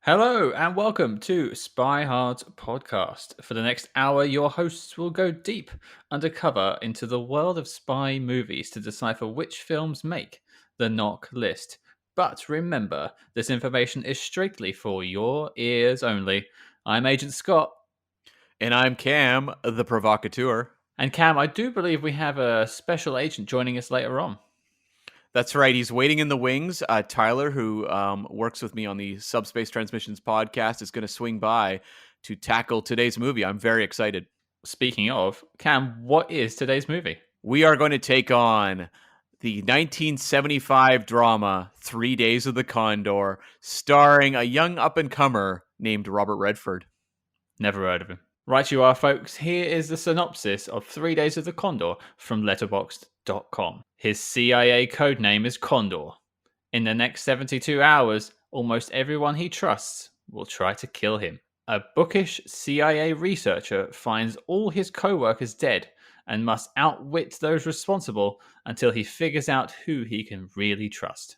Hello and welcome to Spy Hard's podcast. For the next hour, your hosts will go deep undercover into the world of spy movies to decipher which films make the NOC list. But remember, this information is strictly for your ears only. I'm Agent Scott. And I'm Cam, the provocateur. And Cam, I do believe we have a special agent joining us later on. That's right. He's waiting in the wings. Tyler, who works with me on the Subspace Transmissions podcast, is going to swing by to tackle today's movie. I'm very excited. Speaking of, Cam, what is today's movie? We are going to take on the 1975 drama 3 Days of the Condor, starring a young up-and-comer named Robert Redford. Never heard of him. Right you are, folks. Here is the synopsis of 3 Days of the Condor from letterboxd.com. His CIA codename is Condor. In the next 72 hours, almost everyone he trusts will try to kill him. A bookish CIA researcher finds all his co-workers dead and must outwit those responsible until he figures out who he can really trust.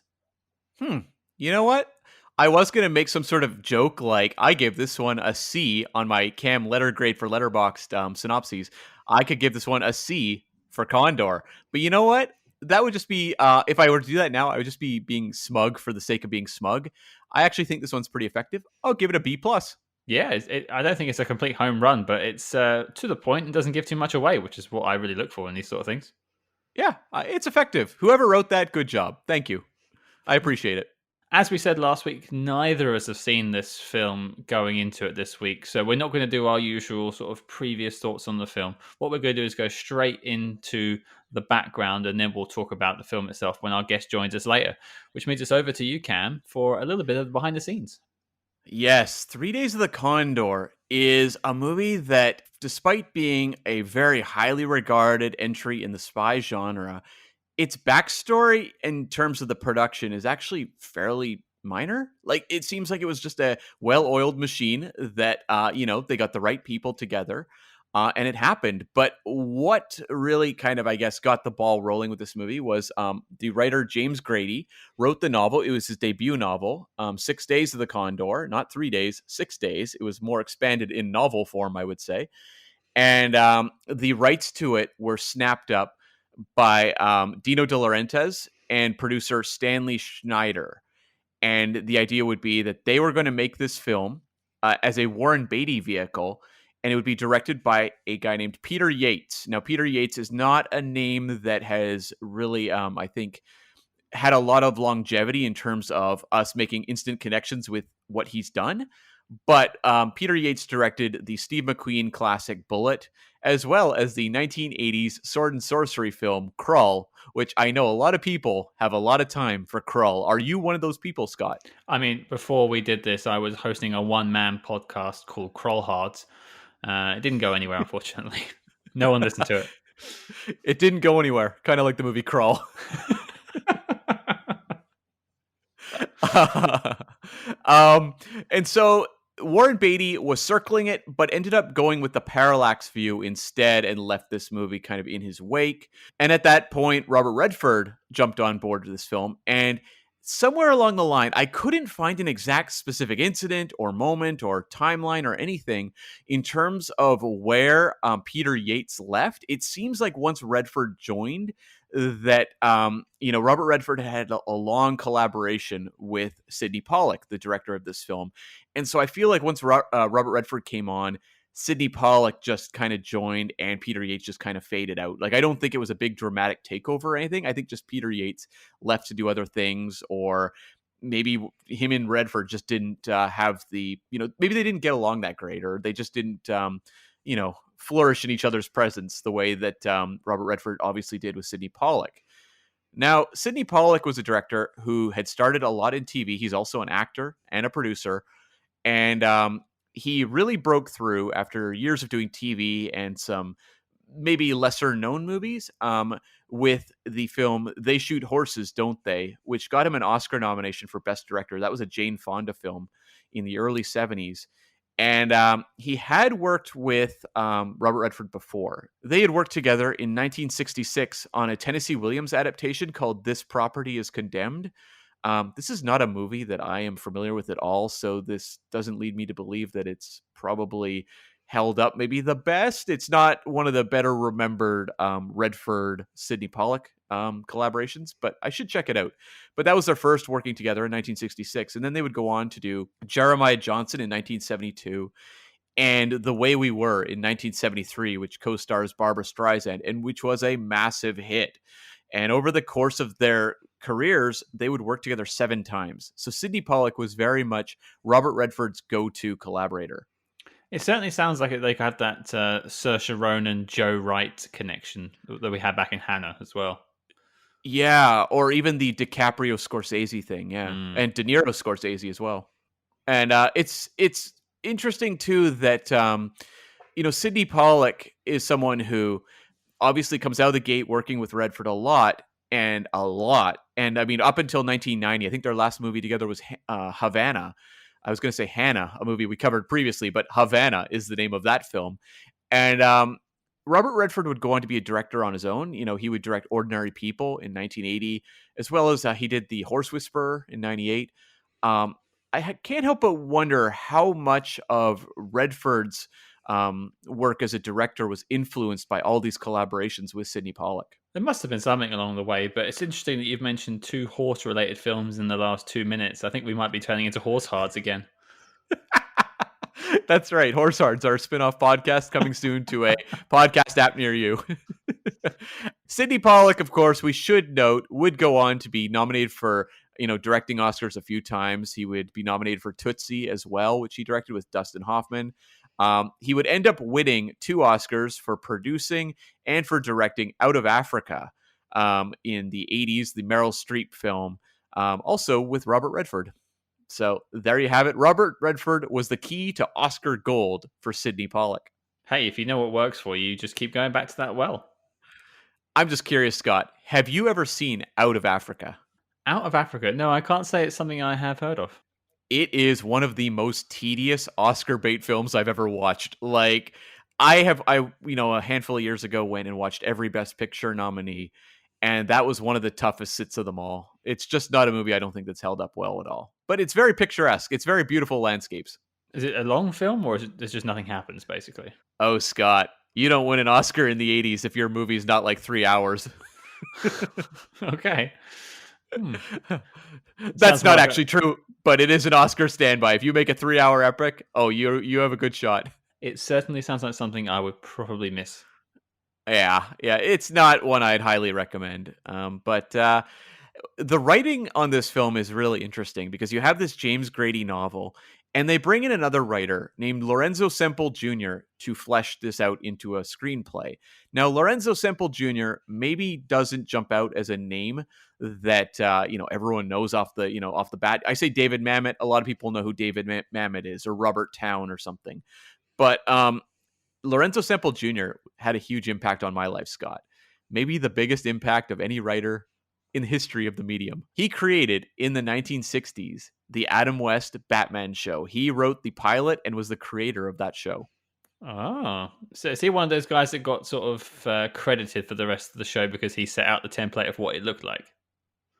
You know what? I was going to make some sort of joke like I gave this one a C on my Cam letter grade for Letterboxd synopses. I could give this one a C for Condor. But you know what? That would just be, if I were to do that now, I would just be being smug for the sake of being smug. I actually think this one's pretty effective. I'll give it a B+. Yeah, I don't think it's a complete home run, but it's to the point and doesn't give too much away, which is what I really look for in these sort of things. Yeah, it's effective. Whoever wrote that, good job. Thank you. I appreciate it. As we said last week, neither of us have seen this film going into it this week, so we're not going to do our usual sort of previous thoughts on the film. What we're going to do is go straight into the background, and then we'll talk about the film itself when our guest joins us later, which means it's over to you, Cam, for a little bit of behind the scenes. Yes, 3 Days of the Condor is a movie that, despite being a very highly regarded entry in the spy genre, its backstory in terms of the production is actually fairly minor. Like, it seems like it was just a well-oiled machine that, they got the right people together. And it happened. But what really kind of, I guess, got the ball rolling with this movie was the writer James Grady wrote the novel. It was his debut novel, 6 Days of the Condor, not 3 days, 6 days. It was more expanded in novel form, I would say. And the rights to it were snapped up by Dino De Laurentiis and producer Stanley Schneider. And the idea would be that they were going to make this film as a Warren Beatty vehicle, and it would be directed by a guy named Peter Yates. Now, Peter Yates is not a name that has really, I think, had a lot of longevity in terms of us making instant connections with what he's done. But Peter Yates directed the Steve McQueen classic Bullet, as well as the 1980s sword and sorcery film Krull, which I know a lot of people have a lot of time for Krull. Are you one of those people, Scott? I mean, before we did this, I was hosting a one-man podcast called Kroll Hards. It didn't go anywhere, unfortunately. No one listened to it. It didn't go anywhere, kind of like the movie Krull. And so Warren Beatty was circling it, but ended up going with the parallax view instead and left this movie kind of in his wake. And at that point, Robert Redford jumped on board with this film. And somewhere along the line, I couldn't find an exact specific incident or moment or timeline or anything in terms of where Peter Yates left. It seems like once Redford joined, that Robert Redford had a long collaboration with Sidney Pollack, the director of this film, and so I feel like once Robert Redford came on, Sidney Pollack just kind of joined, and Peter Yates just kind of faded out. Like, I don't think it was a big dramatic takeover or anything. I think just Peter Yates left to do other things, or maybe him and Redford just didn't have the, maybe they didn't get along that great, or they just didn't, flourish in each other's presence the way that Robert Redford obviously did with Sidney Pollack. Now, Sidney Pollack was a director who had started a lot in TV. He's also an actor and a producer. And he really broke through after years of doing TV and some maybe lesser known movies with the film They Shoot Horses, Don't They?, which got him an Oscar nomination for Best Director. That was a Jane Fonda film in the early 70s. And he had worked with Robert Redford before. They had worked together in 1966 on a Tennessee Williams adaptation called This Property is Condemned. This is not a movie that I am familiar with at all, so this doesn't lead me to believe that it's probably held up maybe the best. It's not one of the better remembered Redford Sidney Pollack collaborations, but I should check it out. But that was their first working together in 1966, and then they would go on to do Jeremiah Johnson in 1972 and The Way We Were in 1973, which co-stars Barbara Streisand, and which was a massive hit. And over the course of their careers, they would work together 7 times. So Sidney Pollack was very much Robert Redford's go-to collaborator. It certainly sounds like they had that Saoirse Ronan, Joe Wright connection that we had back in Hannah as well. Yeah, or even the DiCaprio Scorsese thing, yeah. And De Niro Scorsese as well. And it's interesting too that Sidney Pollack is someone who obviously comes out of the gate working with Redford a lot. And I mean, up until 1990, I think their last movie together was Havana. I was going to say Hannah, a movie we covered previously, but Havana is the name of that film. And Robert Redford would go on to be a director on his own. He would direct Ordinary People in 1980, as well as he did The Horse Whisperer in 98. I can't help but wonder how much of Redford's work as a director was influenced by all these collaborations with Sidney Pollack. There must have been something along the way, but it's interesting that you've mentioned 2 horse-related films in the last 2 minutes. I think we might be turning into Horse Hards again. That's right. Horse Hards, our spin-off podcast coming soon to a podcast app near you. Sidney Pollack, of course, we should note, would go on to be nominated for directing Oscars a few times. He would be nominated for Tootsie as well, which he directed with Dustin Hoffman. He would end up winning 2 Oscars for producing and for directing Out of Africa in the 80s, the Meryl Streep film, also with Robert Redford. So there you have it. Robert Redford was the key to Oscar gold for Sidney Pollack. Hey, if you know what works for you, just keep going back to that well. I'm just curious, Scott, have you ever seen Out of Africa? Out of Africa? No, I can't say it's something I have heard of. It is one of the most tedious Oscar bait films I've ever watched. Like, I a handful of years ago went and watched every Best Picture nominee, and that was one of the toughest sits of them all. It's just not a movie I don't think that's held up well at all. But it's very picturesque. It's very beautiful landscapes. Is it a long film, or is it there's just nothing happens, basically? Oh, Scott, you don't win an Oscar in the 80s if your movie's not like 3 hours. Okay. That's not actually true, but it is an Oscar standby. If you make a 3-hour epic, you have a good shot. It certainly sounds like something I would probably miss. Yeah, it's not one I'd highly recommend. But the writing on this film is really interesting because you have this James Grady novel, and they bring in another writer named Lorenzo Semple Jr. to flesh this out into a screenplay. Now, Lorenzo Semple Jr. maybe doesn't jump out as a name that everyone knows off the bat. I say David Mamet. A lot of people know who David Mamet is, or Robert Towne, or something. But Lorenzo Semple Jr. had a huge impact on my life, Scott. Maybe the biggest impact of any writer in the history of the medium. He created, in the 1960s, the Adam West Batman show. He wrote the pilot and was the creator of that show. Oh, so is he one of those guys that got sort of credited for the rest of the show because he set out the template of what it looked like?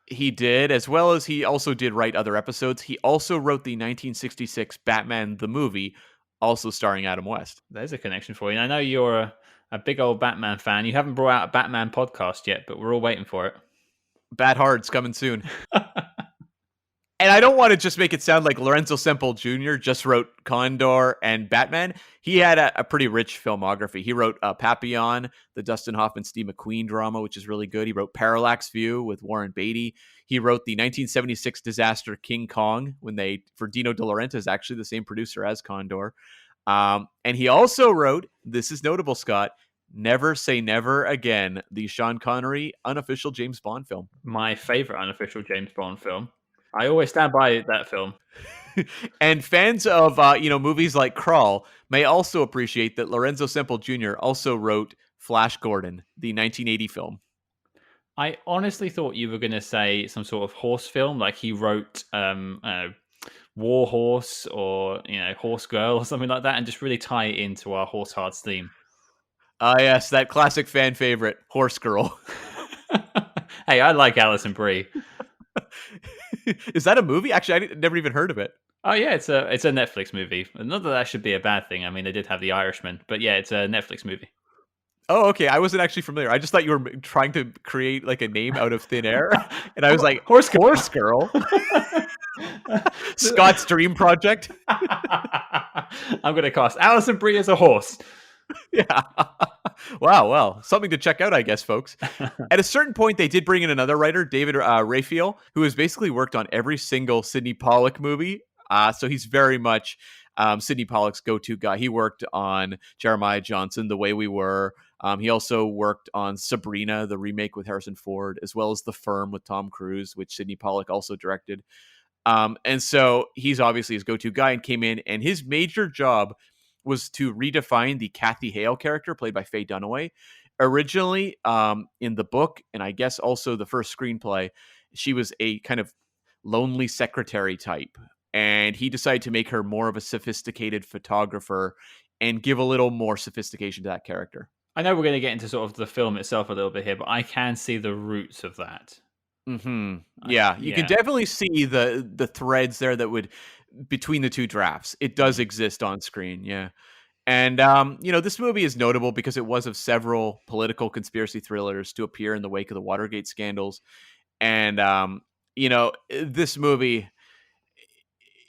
He did, as well as he also did write other episodes. He also wrote the 1966 Batman the movie, also starring Adam West. There's a connection for you. I know you're a big old Batman fan. You haven't brought out a Batman podcast yet, but we're all waiting for it. Bat Hard's coming soon. And I don't want to just make it sound like Lorenzo Semple Jr. just wrote Condor and Batman. He had a pretty rich filmography. He wrote Papillon, the Dustin Hoffman, Steve McQueen drama, which is really good. He wrote Parallax View with Warren Beatty. He wrote the 1976 disaster King Kong, for Dino De Laurentiis, actually the same producer as Condor. And he also wrote, this is notable, Scott, Never Say Never Again, the Sean Connery unofficial James Bond film. My favorite unofficial James Bond film. I always stand by that film. And fans of movies like Crawl may also appreciate that Lorenzo Semple Jr. also wrote Flash Gordon, the 1980 film. I honestly thought you were going to say some sort of horse film, like he wrote War Horse or Horse Girl or something like that, and just really tie it into our Horse Hearts theme. Yes, that classic fan favorite, Horse Girl. Hey, I like Alison Brie. Is that a movie? Actually, never even heard of it. Oh yeah, it's a Netflix movie. Not that that should be a bad thing. I mean, they did have The Irishman, but yeah, it's a Netflix movie. Oh, okay. I wasn't actually familiar. I just thought you were trying to create like a name out of thin air, and I was like, Horse Horse Girl, Scott's dream project. I'm going to cast Alison Brie as a horse. Yeah. Wow. Well, something to check out, I guess, folks. At a certain point, they did bring in another writer, David Raphael, who has basically worked on every single Sidney Pollack movie. So he's very much Sidney Pollack's go-to guy. He worked on Jeremiah Johnson, The Way We Were. He also worked on Sabrina, the remake with Harrison Ford, as well as The Firm with Tom Cruise, which Sidney Pollack also directed. And so he's obviously his go-to guy and came in, and his major job was to redefine the Kathy Hale character played by Faye Dunaway. Originally, in the book, and I guess also the first screenplay, she was a kind of lonely secretary type. And he decided to make her more of a sophisticated photographer and give a little more sophistication to that character. I know we're going to get into sort of the film itself a little bit here, but I can see the roots of that. Yeah, you can definitely see the threads there that would between the two drafts. It does exist on screen, yeah. And this movie is notable because it was of several political conspiracy thrillers to appear in the wake of the Watergate scandals. And this movie,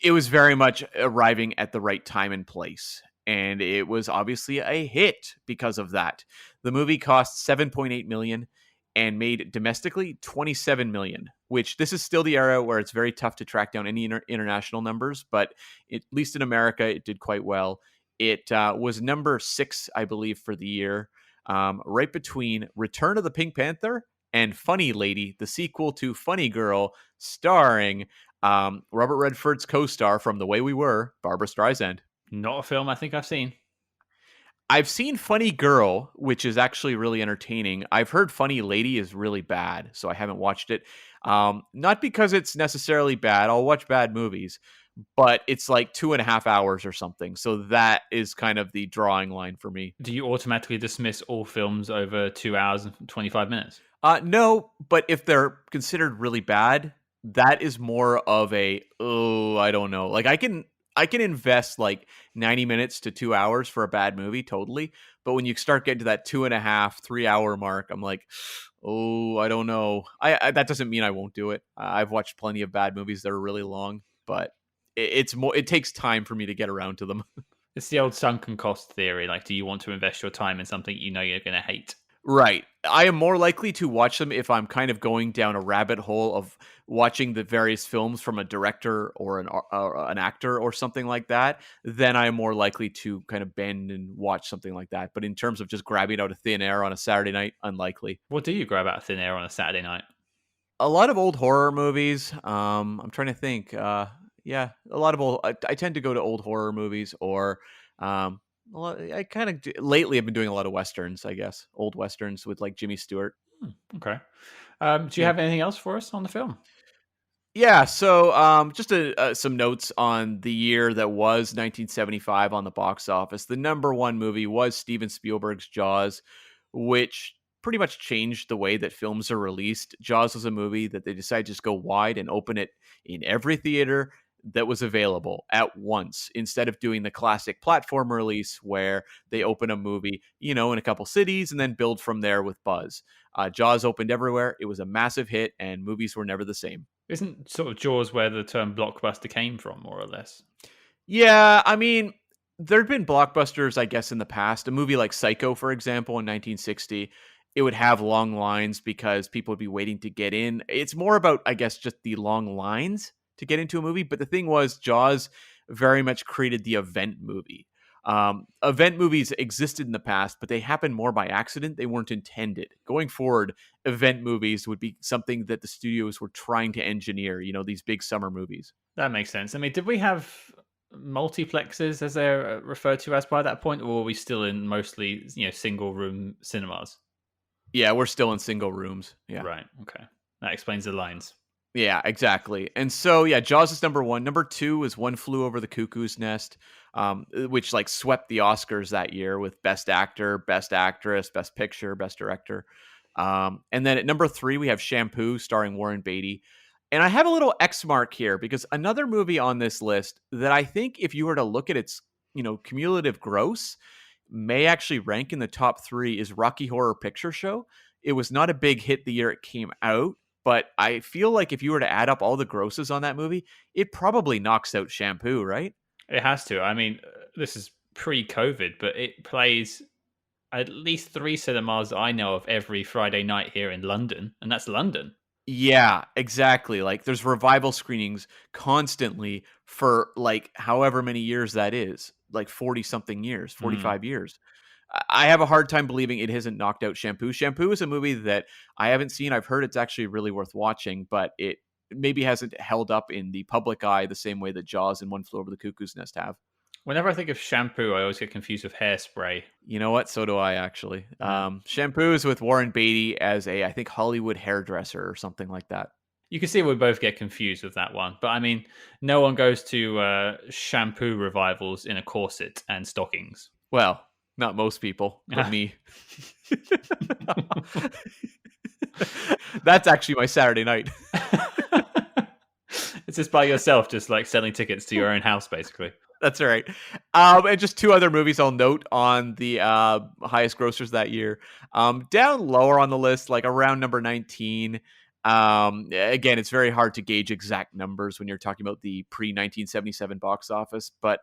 it was very much arriving at the right time and place. And it was obviously a hit because of that. The movie cost $7.8 million and made domestically $27 million, which this is still the era where it's very tough to track down any international numbers, but at least in America, it did quite well. It was number 6, I believe, for the year, right between Return of the Pink Panther and Funny Lady, the sequel to Funny Girl, starring Robert Redford's co-star from The Way We Were, Barbra Streisand. Not a film I think I've seen. I've seen Funny Girl, which is actually really entertaining. I've heard Funny Lady is really bad, so I haven't watched it. Not because it's necessarily bad. I'll watch bad movies, but it's like 2.5 hours or something. So that is kind of the drawing line for me. Do you automatically dismiss all films over 2 hours and 25 minutes? No, but if they're considered really bad, that is more of a, I don't know. Like I can invest like 90 minutes to 2 hours for a bad movie, totally. But when you start getting to that 2.5, 3 hour mark, I'm like, I don't know. I that doesn't mean I won't do it. I've watched plenty of bad movies that are really long, but it's more. It takes time for me to get around to them. It's the old sunken cost theory. Like, do you want to invest your time in something you know you're going to hate? Right. I am more likely to watch them if I'm kind of going down a rabbit hole of watching the various films from a director or an actor or something like that. Then I am more likely to kind of bend and watch something like that. But in terms of just grabbing out of thin air on a Saturday night, unlikely. What do you grab out of thin air on a Saturday night? A lot of old horror movies. I'm trying to think. Yeah, a lot of old. I tend to go to old horror movies or. I kind of lately I've been doing a lot of westerns, I guess, old westerns with like Jimmy Stewart. Okay. Do you have anything else for us on the film? Yeah. So just some notes on the year that was 1975 on the box office. The number one movie was Steven Spielberg's Jaws, which pretty much changed the way that films are released. Jaws was a movie that they decided to just go wide and open it in every theater that was available at once, instead of doing the classic platform release where they open a movie, in a couple cities and then build from there with buzz. Jaws opened everywhere. It was a massive hit and movies were never the same. Isn't sort of Jaws where the term blockbuster came from, more or less? Yeah, I mean, there'd been blockbusters, I guess, in the past. A movie like Psycho, for example, in 1960, it would have long lines because people would be waiting to get in. It's more about, I guess, just the long lines to get into a movie. But the thing was, Jaws very much created the event movie. Event movies existed in the past, but they happened more by accident. They weren't intended. Going forward, event movies would be something that the studios were trying to engineer, these big summer movies. That makes sense. I mean, did we have multiplexes, as they're referred to as, by that point, or were we still in mostly, single room cinemas? Yeah, we're still in single rooms. Yeah. Right. Okay. That explains the lines. Yeah, exactly. And so, yeah, Jaws is number one. Number two is One Flew Over the Cuckoo's Nest, which like swept the Oscars that year with Best Actor, Best Actress, Best Picture, Best Director. And then at number three, we have Shampoo, starring Warren Beatty. And I have a little X mark here because another movie on this list that I think if you were to look at its, cumulative gross may actually rank in the top 3 is Rocky Horror Picture Show. It was not a big hit the year it came out, but I feel like if you were to add up all the grosses on that movie, it probably knocks out Shampoo, right? It has to. I mean, this is pre-COVID, but it plays at least 3 cinemas I know of every Friday night here in London, and that's London. Yeah, exactly. Like there's revival screenings constantly for like however many years that is, like 40 something years, 45 years. I have a hard time believing it hasn't knocked out Shampoo. Shampoo is a movie that I haven't seen. I've heard it's actually really worth watching, but it maybe hasn't held up in the public eye the same way that Jaws and One Flew Over the Cuckoo's Nest have. Whenever I think of Shampoo, I always get confused with Hairspray. You know what? So do I, actually. Yeah. Shampoo is with Warren Beatty as I think, Hollywood hairdresser or something like that. You can see we both get confused with that one. But I mean, no one goes to Shampoo revivals in a corset and stockings. Well, not most people, but me. That's actually my Saturday night. It's just by yourself, just like selling tickets to your own house, basically. That's right. And just 2 other movies I'll note on the highest grossers that year. Down lower on the list, like around number 19. Again, it's very hard to gauge exact numbers when you're talking about the pre-1977 box office. But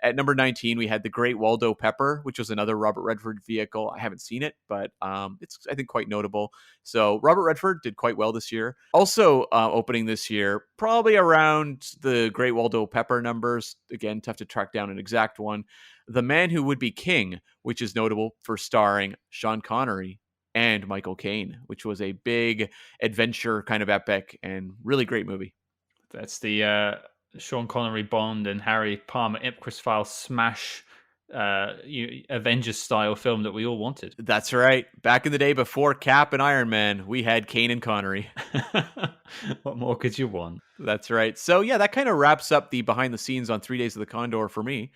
at number 19, we had The Great Waldo Pepper, which was another Robert Redford vehicle. I haven't seen it, but it's, I think, quite notable. So Robert Redford did quite well this year. Also opening this year, probably around the Great Waldo Pepper numbers. Again, tough to track down an exact one. The Man Who Would Be King, which is notable for starring Sean Connery and Michael Caine, which was a big adventure kind of epic and really great movie. That's the Sean Connery Bond and Harry Palmer Ipcress File smash Avengers style film that we all wanted. That's right. Back in the day before Cap and Iron Man, we had Caine and Connery. What more could you want? That's right. So yeah, that kind of wraps up the behind the scenes on 3 Days of the Condor for me.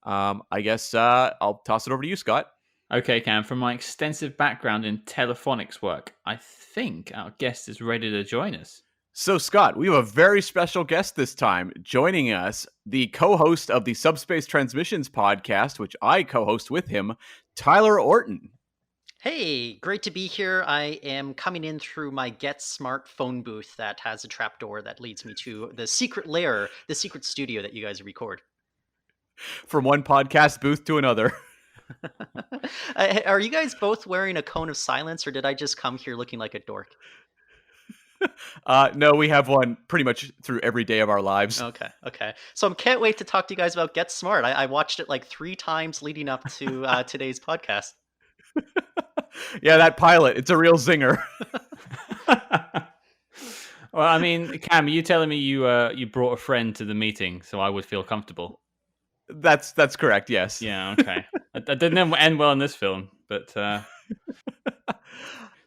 I guess I'll toss it over to you, Scott. Okay, Cam, from my extensive background in telephonics work, I think our guest is ready to join us. So, Scott, we have a very special guest this time. Joining us, the co-host of the Subspace Transmissions podcast, which I co-host with him, Tyler Orton. Hey, great to be here. I am coming in through my Get Smart phone booth that has a trapdoor that leads me to the secret lair, the secret studio that you guys record. From one podcast booth to another. Are you guys both wearing a cone of silence, or did I just come here looking like a dork? No, we have one pretty much through every day of our lives. Okay. So I can't wait to talk to you guys about Get Smart. I watched it like 3 times leading up to today's podcast. Yeah, that pilot, it's a real zinger. Well, I mean, Cam, you telling me you brought a friend to the meeting so I would feel comfortable? That's correct, yes. Yeah, okay. That didn't end well in this film, but...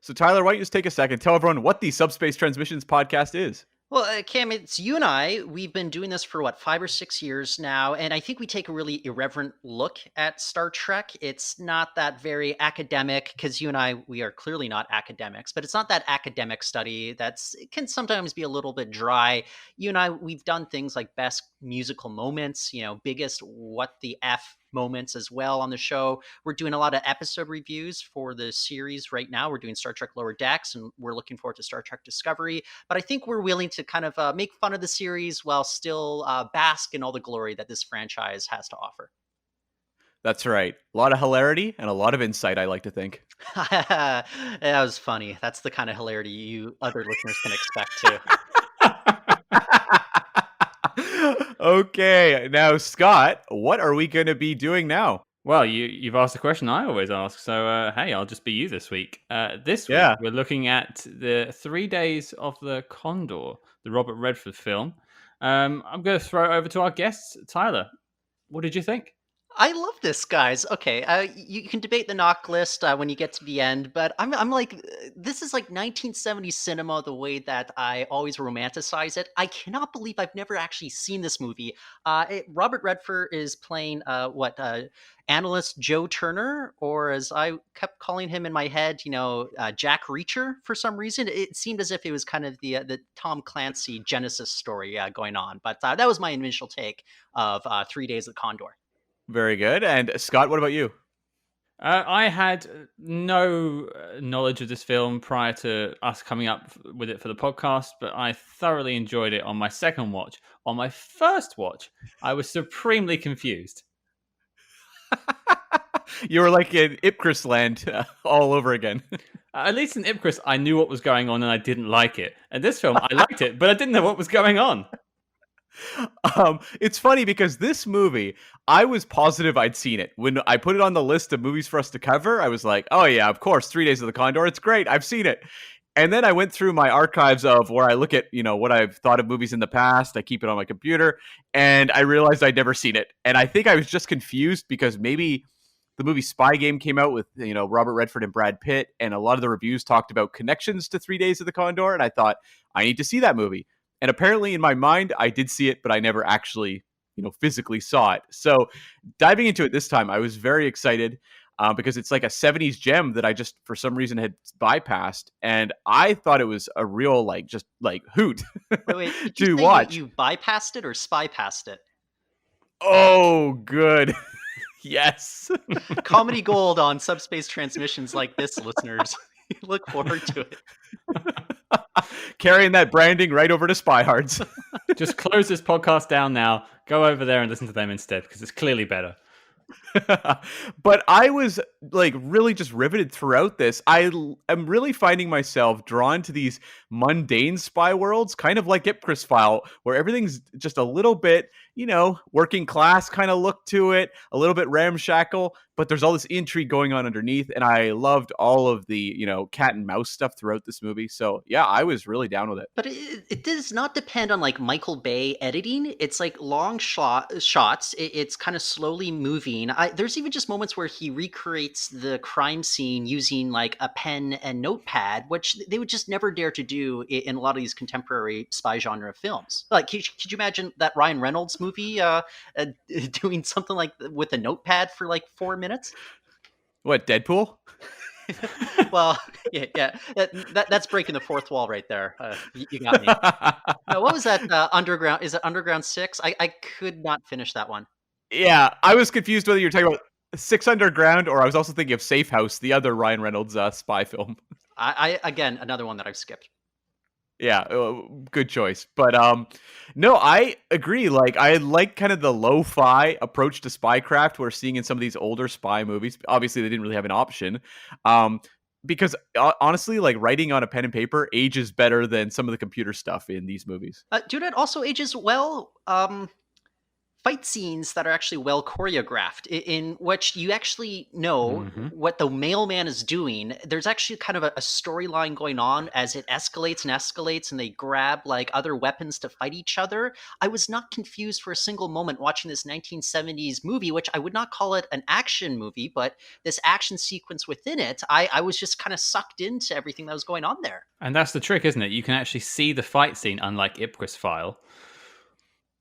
So, Tyler, why don't you just take a second, tell everyone what the Subspace Transmissions podcast is. Well, Cam, it's you and I. We've been doing this for 5 or 6 years now, and I think we take a really irreverent look at Star Trek. It's not that very academic, because you and I, we are clearly not academics, but it's not that academic study it can sometimes be a little bit dry. You and I, we've done things like best musical moments, biggest what the F moments as well on the show. We're doing a lot of episode reviews for the series right now. We're doing Star Trek Lower Decks, and we're looking forward to Star Trek Discovery. But I think we're willing to kind of make fun of the series while still bask in all the glory that this franchise has to offer. That's right. A lot of hilarity and a lot of insight, I like to think. That was funny. That's the kind of hilarity you other listeners can expect too. Okay, now, Scott, what are we going to be doing now? Well, you've asked a question I always ask, so hey, I'll just be you this week. This week, we're looking at the 3 Days of the Condor, the Robert Redford film. I'm going to throw it over to our guests. Tyler, what did you think? I love this, guys. Okay, you can debate the knock list when you get to the end, but I'm like, this is like 1970s cinema the way that I always romanticize it. I cannot believe I've never actually seen this movie. Robert Redford is playing analyst Joe Turner, or as I kept calling him in my head, Jack Reacher for some reason. It seemed as if it was kind of the Tom Clancy Genesis story going on, but that was my initial take of 3 Days of Condor. Very good. And Scott, what about you? I had no knowledge of this film prior to us coming up with it for the podcast, but I thoroughly enjoyed it on my second watch. On my first watch, I was supremely confused. You were like in Ipcris land all over again. At least in Ipcris, I knew what was going on and I didn't like it. And this film, I liked it, but I didn't know what was going on. It's funny because this movie, I was positive I'd seen it. When I put it on the list of movies for us to cover, I was like, oh yeah, of course, 3 Days of the Condor. It's great. I've seen it. And then I went through my archives of where I look at, what I've thought of movies in the past. I keep it on my computer, and I realized I'd never seen it. And I think I was just confused because maybe the movie Spy Game came out with, Robert Redford and Brad Pitt, and a lot of the reviews talked about connections to 3 Days of the Condor, and I thought, I need to see that movie. And apparently in my mind, I did see it, but I never actually, physically saw it. So diving into it this time, I was very excited because it's like a 70s gem that I just, for some reason, had bypassed. And I thought it was a real, hoot Wait, did to you say watch. you bypassed it or spy past it? Oh, good. Yes. Comedy gold on Subspace Transmissions like this, listeners. Look forward to it. Carrying that branding right over to Spy Hards. Just close this podcast down now. Go over there and listen to them instead because it's clearly better. But I was really just riveted throughout this. I am really finding myself drawn to these mundane spy worlds, kind of like Ipcris File, where everything's just a little bit, working class kind of look to it, a little bit ramshackle, but there's all this intrigue going on underneath. And I loved all of the, cat and mouse stuff throughout this movie. So yeah, I was really down with it. But it does not depend on like Michael Bay editing. It's like long shots. It's kind of slowly moving. There's even just moments where he recreates the crime scene using like a pen and notepad, which they would just never dare to do in a lot of these contemporary spy genre films. Like, could you imagine that Ryan Reynolds movie doing something like with a notepad for like 4 minutes? What, Deadpool? Well, yeah. That's breaking the fourth wall right there. You got me. No, what was that? Underground? Is it Underground 6? I could not finish that one. Yeah, I was confused whether you're talking about 6 Underground or I was also thinking of Safe House, the other Ryan Reynolds spy film. I again, another one that I've skipped. Yeah, good choice. But no, I agree. I like kind of the lo-fi approach to spycraft we're seeing in some of these older spy movies. Obviously, they didn't really have an option. Because honestly, writing on a pen and paper ages better than some of the computer stuff in these movies. Dude, it also ages well. Fight scenes that are actually well choreographed, in which you actually know what the mailman is doing. There's actually kind of a storyline going on as it escalates and they grab other weapons to fight each other. I was not confused for a single moment watching this 1970s movie, which I would not call it an action movie, but this action sequence within it, I was just kind of sucked into everything that was going on there. And that's the trick, isn't it? You can actually see the fight scene, unlike Ipcris File.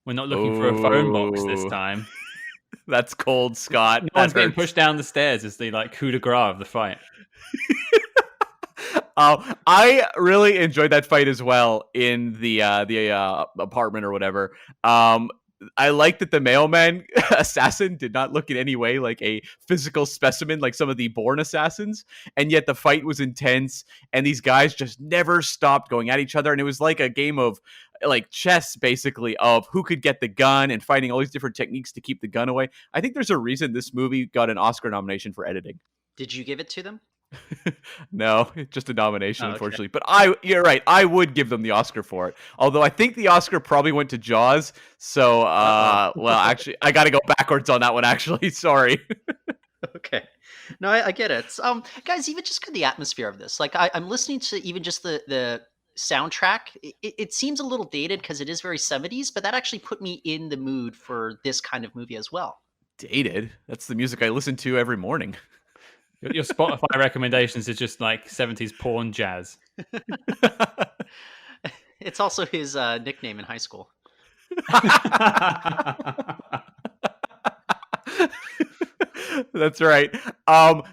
We're not looking for a phone box this time. That's cold, Scott. No one's getting pushed down the stairs as the coup de grace of the fight. I really enjoyed that fight as well in the apartment or whatever. I like that the mailman assassin did not look in any way like a physical specimen like some of the Bourne assassins, and yet the fight was intense, and these guys just never stopped going at each other, and it was like a game of chess, basically, of who could get the gun and fighting all these different techniques to keep the gun away. I think there's a reason this movie got an Oscar nomination for editing. Did you give it to them? No, just a nomination, okay. Unfortunately. But you're right. I would give them the Oscar for it. Although I think the Oscar probably went to Jaws. So, well, actually, I got to go backwards on that one, actually. Sorry. Okay. No, I get it. Guys, even just the atmosphere of this. I'm listening to even just the soundtrack. It seems a little dated because it is very 70s, but that actually put me in the mood for this kind of movie as well. Dated? That's the music I listen to every morning. Your Spotify recommendations is just like 70s porn jazz. It's also his nickname in high school. That's right.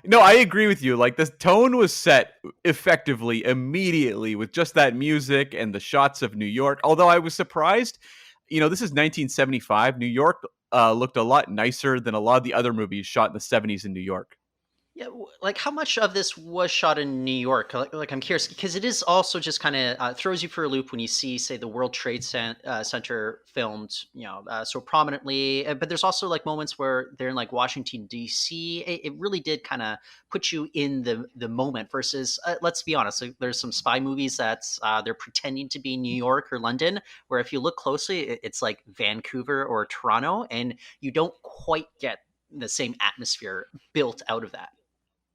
No, I agree with you. Like, the tone was set effectively immediately with just that music and the shots of New York. Although I was surprised, this is 1975. New York looked a lot nicer than a lot of the other movies shot in the 70s in New York. Yeah, like how much of this was shot in New York? Like I'm curious because it is also just kind of throws you for a loop when you see, say, the World Trade Center filmed, so prominently. But there's also like moments where they're in like Washington D.C. It really did kind of put you in the moment. Versus, let's be honest, like, there's some spy movies that's they're pretending to be New York or London, where if you look closely, it's like Vancouver or Toronto, and you don't quite get the same atmosphere built out of that.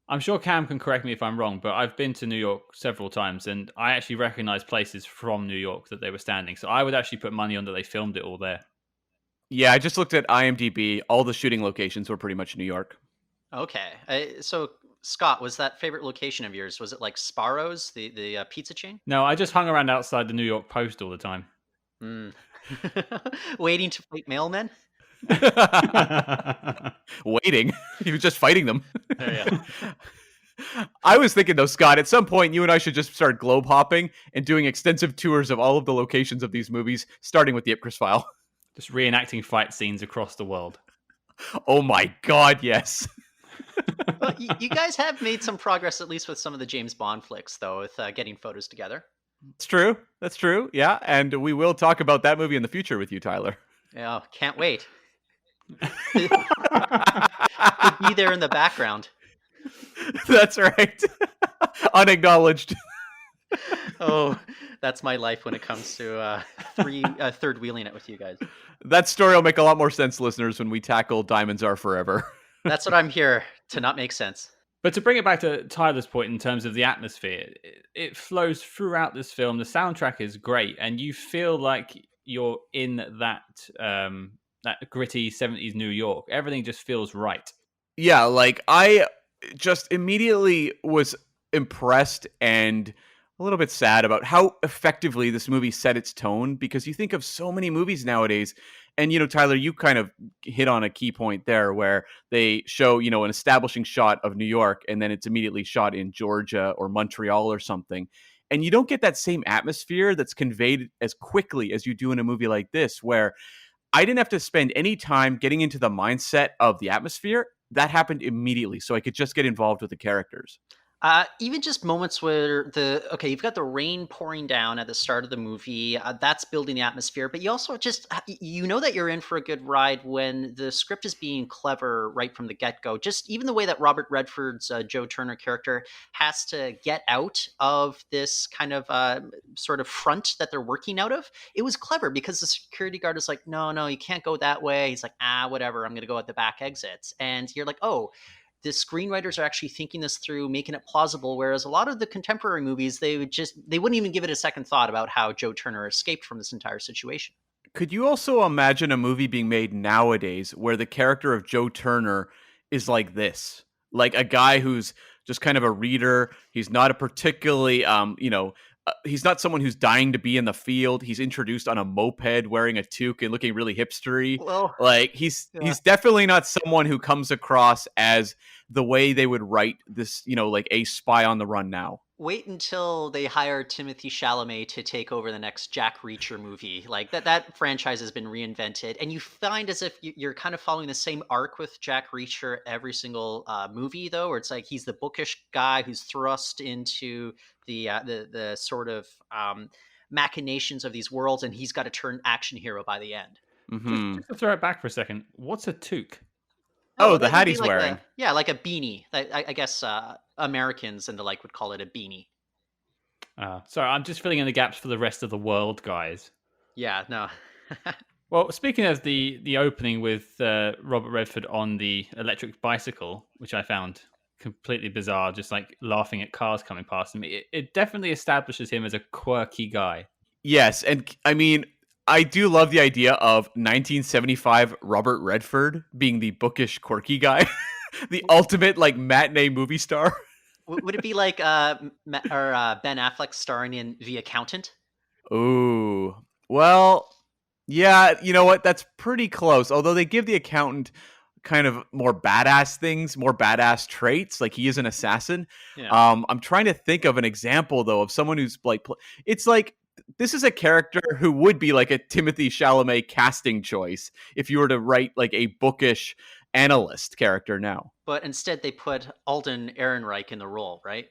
I'm sure Cam can correct me if I'm wrong, but I've been to New York several times, and I actually recognize places from New York that they were standing. So I would actually put money on that they filmed it all there. Yeah, I just looked at IMDb. All the shooting locations were pretty much New York. Okay. So, Scott, was that favorite location of yours? Was it like Sparrow's, the pizza chain? No, I just hung around outside the New York Post all the time. Mm. Waiting to fight mailmen? Waiting? He was just fighting them. Oh, yeah. I was thinking, though, Scott, at some point, you and I should just start globe hopping and doing extensive tours of all of the locations of these movies, starting with the Ipcris File. Just reenacting fight scenes across the world. Oh my God, yes. Well, you guys have made some progress, at least with some of the James Bond flicks, though, with getting photos together. It's true. That's true. Yeah, and we will talk about that movie in the future with you, Tyler. Yeah, can't wait. Could be there in the background. That's right. Unacknowledged. Oh, that's my life when it comes to third wheeling it with you guys. That story will make a lot more sense, listeners, when we tackle Diamonds Are Forever. That's what I'm here to not make sense. But to bring it back to Tyler's point in terms of the atmosphere, it flows throughout this film. The soundtrack is great, and you feel like you're in that that gritty 70s New York. Everything just feels right. Yeah, like I just immediately was impressed and a little bit sad about how effectively this movie set its tone, because you think of so many movies nowadays, and Tyler, you kind of hit on a key point there where they show an establishing shot of New York and then it's immediately shot in Georgia or Montreal or something, and you don't get that same atmosphere that's conveyed as quickly as you do in a movie like this, where I didn't have to spend any time getting into the mindset of the atmosphere. That happened immediately, so I could just get involved with the characters. Even just moments where you've got the rain pouring down at the start of the movie, that's building the atmosphere, but you also just, you know that you're in for a good ride when the script is being clever right from the get-go. Just even the way that Robert Redford's Joe Turner character has to get out of this kind of sort of front that they're working out of. It was clever because the security guard is like, no, you can't go that way. He's like, whatever, I'm going to go at the back exits. And you're like, oh, the screenwriters are actually thinking this through, making it plausible. Whereas a lot of the contemporary movies, they wouldn't even give it a second thought about how Joe Turner escaped from this entire situation. Could you also imagine a movie being made nowadays where the character of Joe Turner is like this? Like a guy who's just kind of a reader. He's not a particularly, he's not someone who's dying to be in the field. He's introduced on a moped wearing a toque and looking really hipstery. Well, like he's definitely not someone who comes across as the way they would write this, like a spy on the run now. Wait until they hire Timothy Chalamet to take over the next Jack Reacher movie. Like that franchise has been reinvented, and you find as if you're kind of following the same arc with Jack Reacher every single movie, though, where it's like he's the bookish guy who's thrust into the sort of machinations of these worlds, and he's got to turn action hero by the end. Mm-hmm. Just to throw it back for a second, what's a toque? Oh, the hat he's wearing. Like a beanie. I guess Americans and the like would call it a beanie. Sorry, I'm just filling in the gaps for the rest of the world, guys. Yeah, no. Well, speaking of the opening with Robert Redford on the electric bicycle, which I found completely bizarre, just like laughing at cars coming past him, it definitely establishes him as a quirky guy. Yes, and I mean, I do love the idea of 1975 Robert Redford being the bookish, quirky guy, the ultimate like matinee movie star. Would it be like Ben Affleck starring in The Accountant? Ooh, well, yeah, you know what? That's pretty close. Although they give the accountant kind of more badass things, more badass traits. Like he is an assassin. Yeah. I'm trying to think of an example though of someone who's like, it's like this is a character who would be like a Timothy Chalamet casting choice if you were to write like a bookish analyst character now. But instead, they put Alden Ehrenreich in the role, right?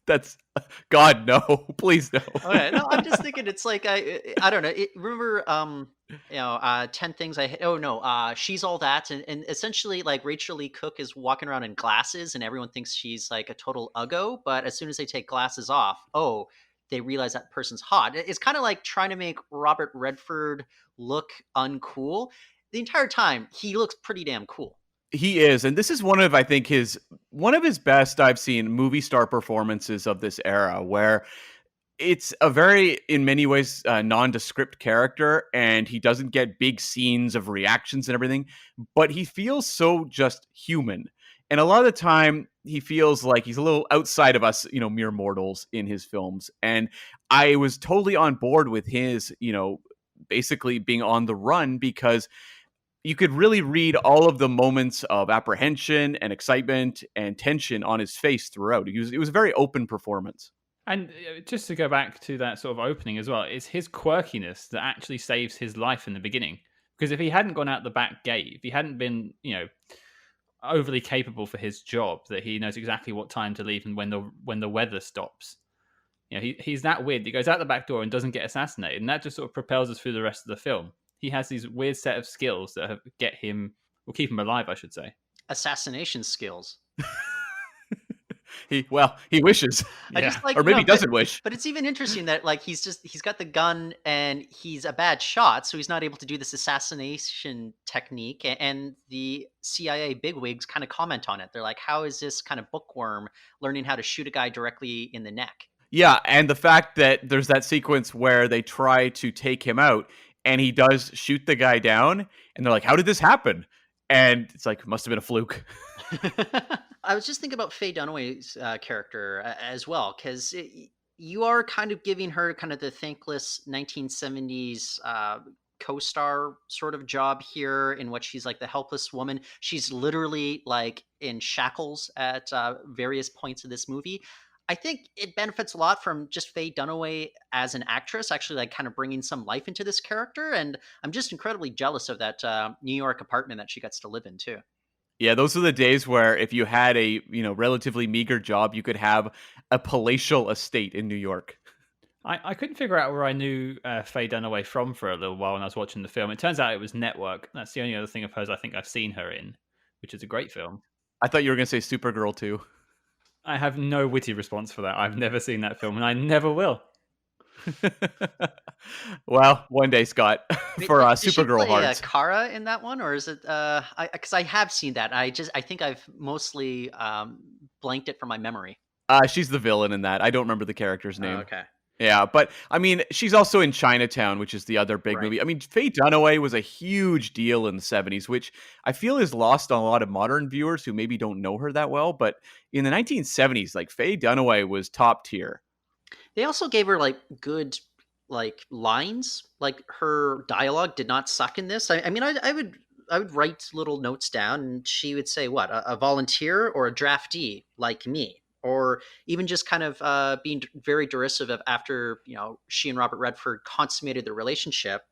That's God, no, please no. Okay, no, I'm just thinking it's like I don't know. Remember 10 things she's all that, and essentially like Rachel Lee Cook is walking around in glasses, and everyone thinks she's like a total uggo. But as soon as they take glasses off, they realize that person's hot. It's kind of like trying to make Robert Redford look uncool. The entire time, he looks pretty damn cool. He is, and this is one of his best I've seen movie star performances of this era, where it's a very, in many ways, nondescript character, and he doesn't get big scenes of reactions and everything, but he feels so just human. And a lot of the time, he feels like he's a little outside of us, mere mortals in his films. And I was totally on board with his, basically being on the run, because you could really read all of the moments of apprehension and excitement and tension on his face throughout. It was a very open performance. And just to go back to that sort of opening as well, it's his quirkiness that actually saves his life in the beginning. Because if he hadn't gone out the back gate, if he hadn't been, overly capable for his job, that he knows exactly what time to leave and when the weather stops, he's that weird. He goes out the back door and doesn't get assassinated, and that just sort of propels us through the rest of the film. He has these weird set of skills that keep him alive, I should say. Assassination skills. He wishes. I just or maybe doesn't wish. But it's even interesting that like he's got the gun and he's a bad shot, so he's not able to do this assassination technique. And the CIA bigwigs kind of comment on it. They're like, "How is this kind of bookworm learning how to shoot a guy directly in the neck?" Yeah, and the fact that there's that sequence where they try to take him out, and he does shoot the guy down, and they're like, "How did this happen?" And it's like, must have been a fluke. I was just thinking about Faye Dunaway's character as well, because you are kind of giving her kind of the thankless 1970s co-star sort of job here, in what she's like the helpless woman. She's literally like in shackles at various points of this movie. I think it benefits a lot from just Faye Dunaway as an actress, actually like kind of bringing some life into this character. And I'm just incredibly jealous of that New York apartment that she gets to live in too. Yeah, those are the days where if you had a relatively meager job, you could have a palatial estate in New York. I couldn't figure out where I knew Faye Dunaway from for a little while when I was watching the film. It turns out it was Network. That's the only other thing of hers I think I've seen her in, which is a great film. I thought you were going to say Supergirl too. I have no witty response for that. I've never seen that film, and I never will. Well, one day, Scott, for Did Supergirl she play, hearts. Kara in that one, or is it? Because I have seen that. I think I've mostly blanked it from my memory. She's the villain in that. I don't remember the character's name. Oh, okay. Yeah, but I mean, she's also in Chinatown, which is the other big movie. I mean, Faye Dunaway was a huge deal in the 70s, which I feel is lost on a lot of modern viewers who maybe don't know her that well. But in the 1970s, like Faye Dunaway was top tier. They also gave her like good like lines. Like her dialogue did not suck in this. I mean, I would write little notes down, and she would say, "What, a volunteer or a draftee like me?" Or even just kind of being very derisive of after she and Robert Redford consummated their relationship.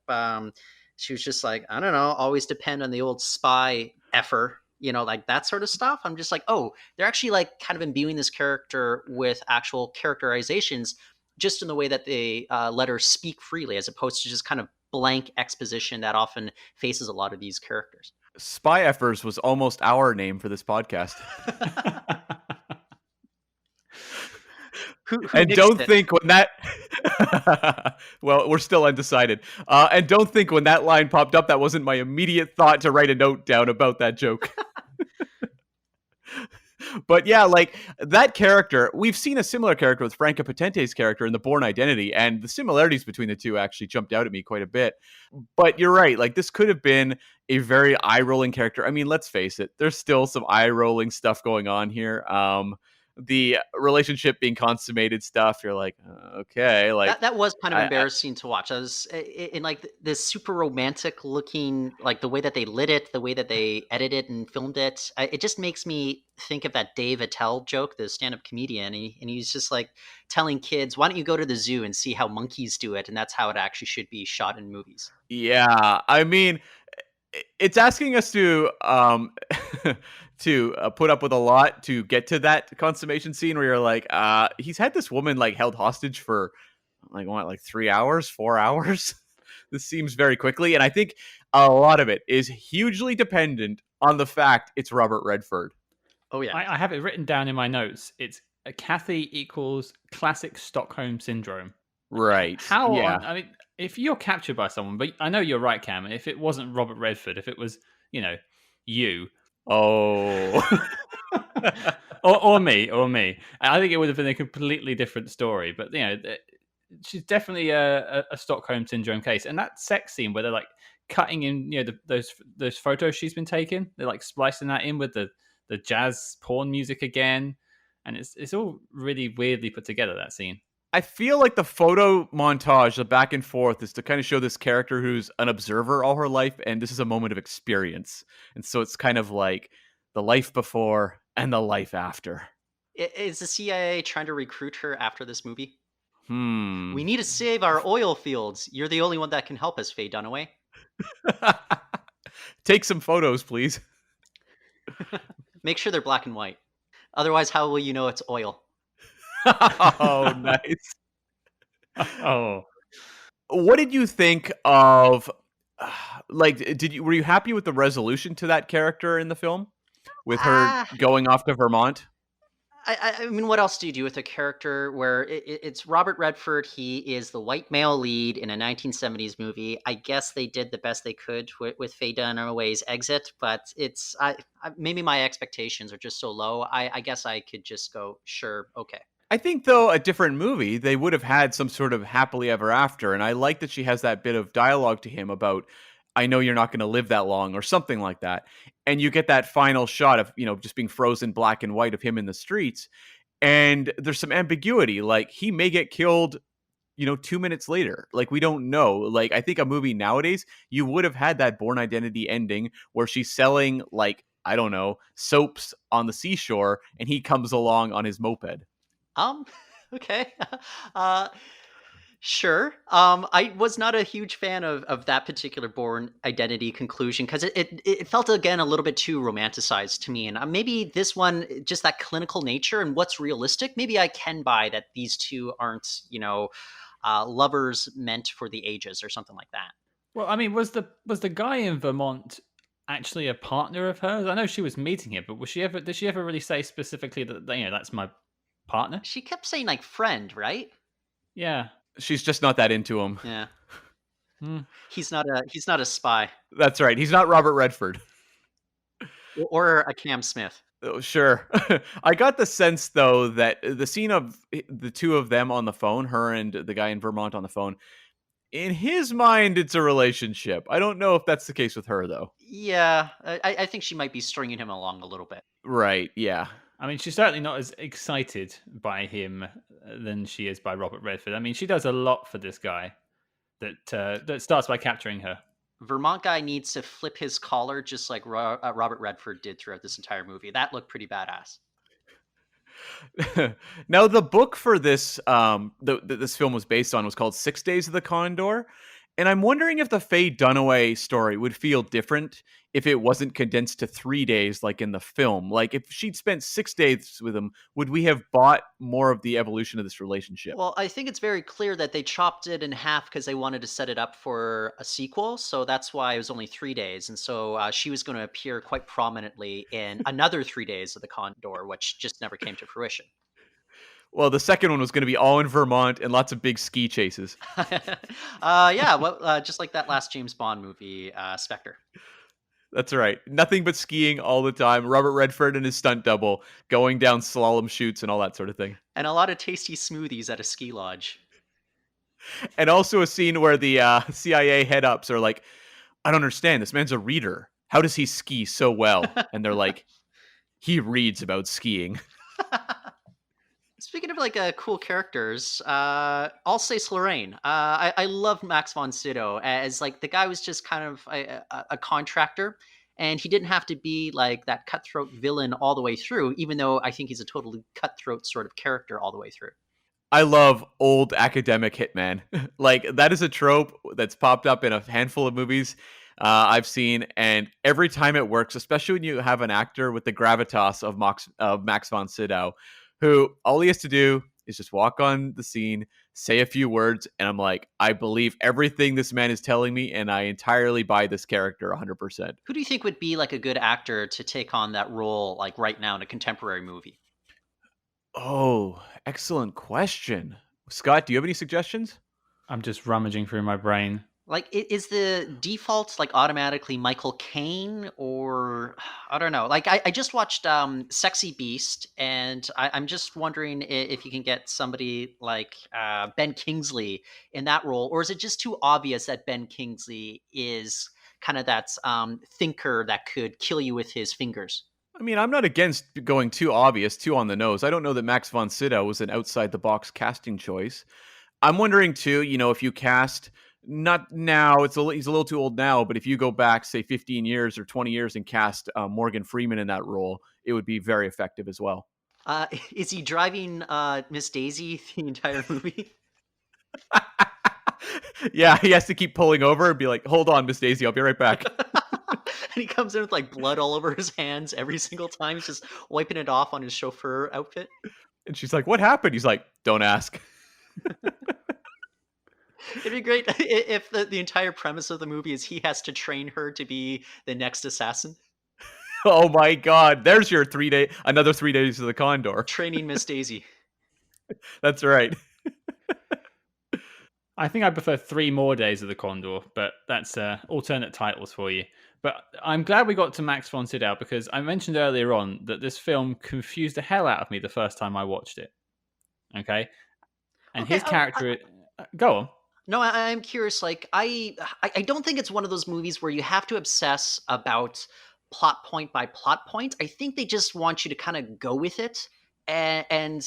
She was just like, I don't know, always depend on the old spy effer, like that sort of stuff. I'm just like, oh, they're actually like kind of imbuing this character with actual characterizations, just in the way that they let her speak freely, as opposed to just kind of blank exposition that often faces a lot of these characters. Spy effers was almost our name for this podcast. Who and don't it? think when that well, we're still undecided, and don't think when that line popped up that wasn't my immediate thought to write a note down about that joke. But yeah, like that character, we've seen a similar character with Franca Potente's character in The Bourne Identity, and the similarities between the two actually jumped out at me quite a bit. But you're right, like this could have been a very eye-rolling character. I mean, let's face it, there's still some eye-rolling stuff going on here. The relationship being consummated stuff, you're like, okay, like That was kind of I embarrassing to watch. I was in like this super romantic looking, like the way that they lit it, the way that they edited and filmed it. It just makes me think of that Dave Attell joke, the stand-up comedian, and he's just like telling kids, "Why don't you go to the zoo and see how monkeys do it?" And that's how it actually should be shot in movies. yeah, I mean, it's asking us to to put up with a lot to get to that consummation scene where you're like, he's had this woman like held hostage for like what, like 3 hours, 4 hours. This seems very quickly, and I think a lot of it is hugely dependent on the fact it's Robert Redford. Oh yeah, I have it written down in my notes. It's a Kathy equals classic Stockholm syndrome. Right. How Yeah. I mean, if you're captured by someone, but I know you're right, Cam. If it wasn't Robert Redford, if it was, you, Oh. or me, I think it would have been a completely different story. But she's definitely a Stockholm syndrome case, and that sex scene where they're like cutting in, those photos she's been taking, they're like splicing that in with the jazz porn music again, and it's all really weirdly put together, that scene. I feel like the photo montage, the back and forth, is to kind of show this character who's an observer all her life, and this is a moment of experience. And so it's kind of like the life before and the life after. is the CIA trying to recruit her after this movie? Hmm. We need to save our oil fields. You're the only one that can help us, Faye Dunaway. Take some photos, please. Make sure they're black and white. Otherwise, how will you know it's oil? Oh, nice. Oh, What did you think of like were you happy with the resolution to that character in the film with her Ah, going off to Vermont? I mean, what else do you do with a character where it's Robert Redford? He is the white male lead in a 1970s movie. I guess they did the best they could with Faye Dunaway's exit, but maybe my expectations are just so low. I guess I could just go, sure, okay. I think though a different movie, they would have had some sort of happily ever after, and I like that she has that bit of dialogue to him about I know you're not going to live that long or something like that. And you get that final shot of, just being frozen black and white of him in the streets. And there's some ambiguity, like he may get killed 2 minutes later. Like we don't know. Like I think a movie nowadays, you would have had that Bourne Identity ending where she's selling like, I don't know, soaps on the seashore and he comes along on his moped. Okay. uh, sure. I was not a huge fan of that particular Bourne Identity conclusion because it felt again a little bit too romanticized to me, and maybe this one just that clinical nature and what's realistic. Maybe I can buy that these two aren't lovers meant for the ages or something like that. well, I mean, was the guy in Vermont actually a partner of hers? I know she was meeting him, but did she ever really say specifically that that's my partner? She kept saying like friend, right? Yeah. She's just not that into him. Yeah. Hmm. He's not a spy That's right. He's not Robert Redford. or a Cam Smith. Oh, sure. I got the sense, though, that the scene of the two of them on the phone, her and the guy in Vermont on the phone, in his mind, it's a relationship. I don't know if that's the case with her, though. Yeah, I think she might be stringing him along a little bit. Right. Yeah. I mean, she's certainly not as excited by him than she is by Robert Redford. I mean, she does a lot for this guy that starts by capturing her. Vermont guy needs to flip his collar just like Robert Redford did throughout this entire movie. That looked pretty badass. Now, the book for this this film was based on was called 6 Days of the Condor. And I'm wondering if the Faye Dunaway story would feel different if it wasn't condensed to 3 days like in the film. Like if she'd spent 6 days with him, would we have bought more of the evolution of this relationship? Well, I think it's very clear that they chopped it in half because they wanted to set it up for a sequel. So that's why it was only 3 days. And so she was going to appear quite prominently in another 3 days of the Condor, which just never came to fruition. Well, the second one was going to be all in Vermont and lots of big ski chases. Yeah, well, just like that last James Bond movie, Spectre. That's right. Nothing but skiing all the time. Robert Redford and his stunt double going down slalom chutes and all that sort of thing. And a lot of tasty smoothies at a ski lodge. And also a scene where the CIA head ups are like, I don't understand. This man's a reader. How does he ski so well? And they're like, he reads about skiing. Speaking of like cool characters, Alsace Lorraine. I love Max von Sydow as like the guy was just kind of a contractor, and he didn't have to be like that cutthroat villain all the way through. Even though I think he's a totally cutthroat sort of character all the way through. I love old academic hitman. Like, that is a trope that's popped up in a handful of movies I've seen, and every time it works, especially when you have an actor with the gravitas of Max von Sydow, who all he has to do is just walk on the scene, say a few words, and I'm like, I believe everything this man is telling me, and I entirely buy this character 100%. Who do you think would be like a good actor to take on that role, like right now in a contemporary movie? Oh, excellent question. Scott, do you have any suggestions? I'm just rummaging through my brain. Like, is the default like automatically Michael Caine, or I don't know. Like, I just watched Sexy Beast, and I'm just wondering if you can get somebody like Ben Kingsley in that role, or is it just too obvious that Ben Kingsley is kind of that thinker that could kill you with his fingers? I mean, I'm not against going too obvious, too on the nose. I don't know that Max von Sydow was an outside the box casting choice. I'm wondering too, if you cast, not now, he's a little too old now, but if you go back, say 15 years or 20 years and cast Morgan Freeman in that role, it would be very effective as well. Is he driving Miss Daisy the entire movie? Yeah, he has to keep pulling over and be like, hold on, Miss Daisy, I'll be right back. And he comes in with like blood all over his hands every single time. He's just wiping it off on his chauffeur outfit. And she's like, what happened? He's like, don't ask. It'd be great if the entire premise of the movie is he has to train her to be the next assassin. Oh my God. There's your another 3 days of the Condor. Training Miss Daisy. That's right. I think I prefer 3 more days of the Condor, but that's alternate titles for you. But I'm glad we got to Max von Sydow, because I mentioned earlier on that this film confused the hell out of me the first time I watched it. Okay? And Okay, his character... Go on. No, I'm curious. Like, I don't think it's one of those movies where you have to obsess about plot point by plot point. I think they just want you to kind of go with it, and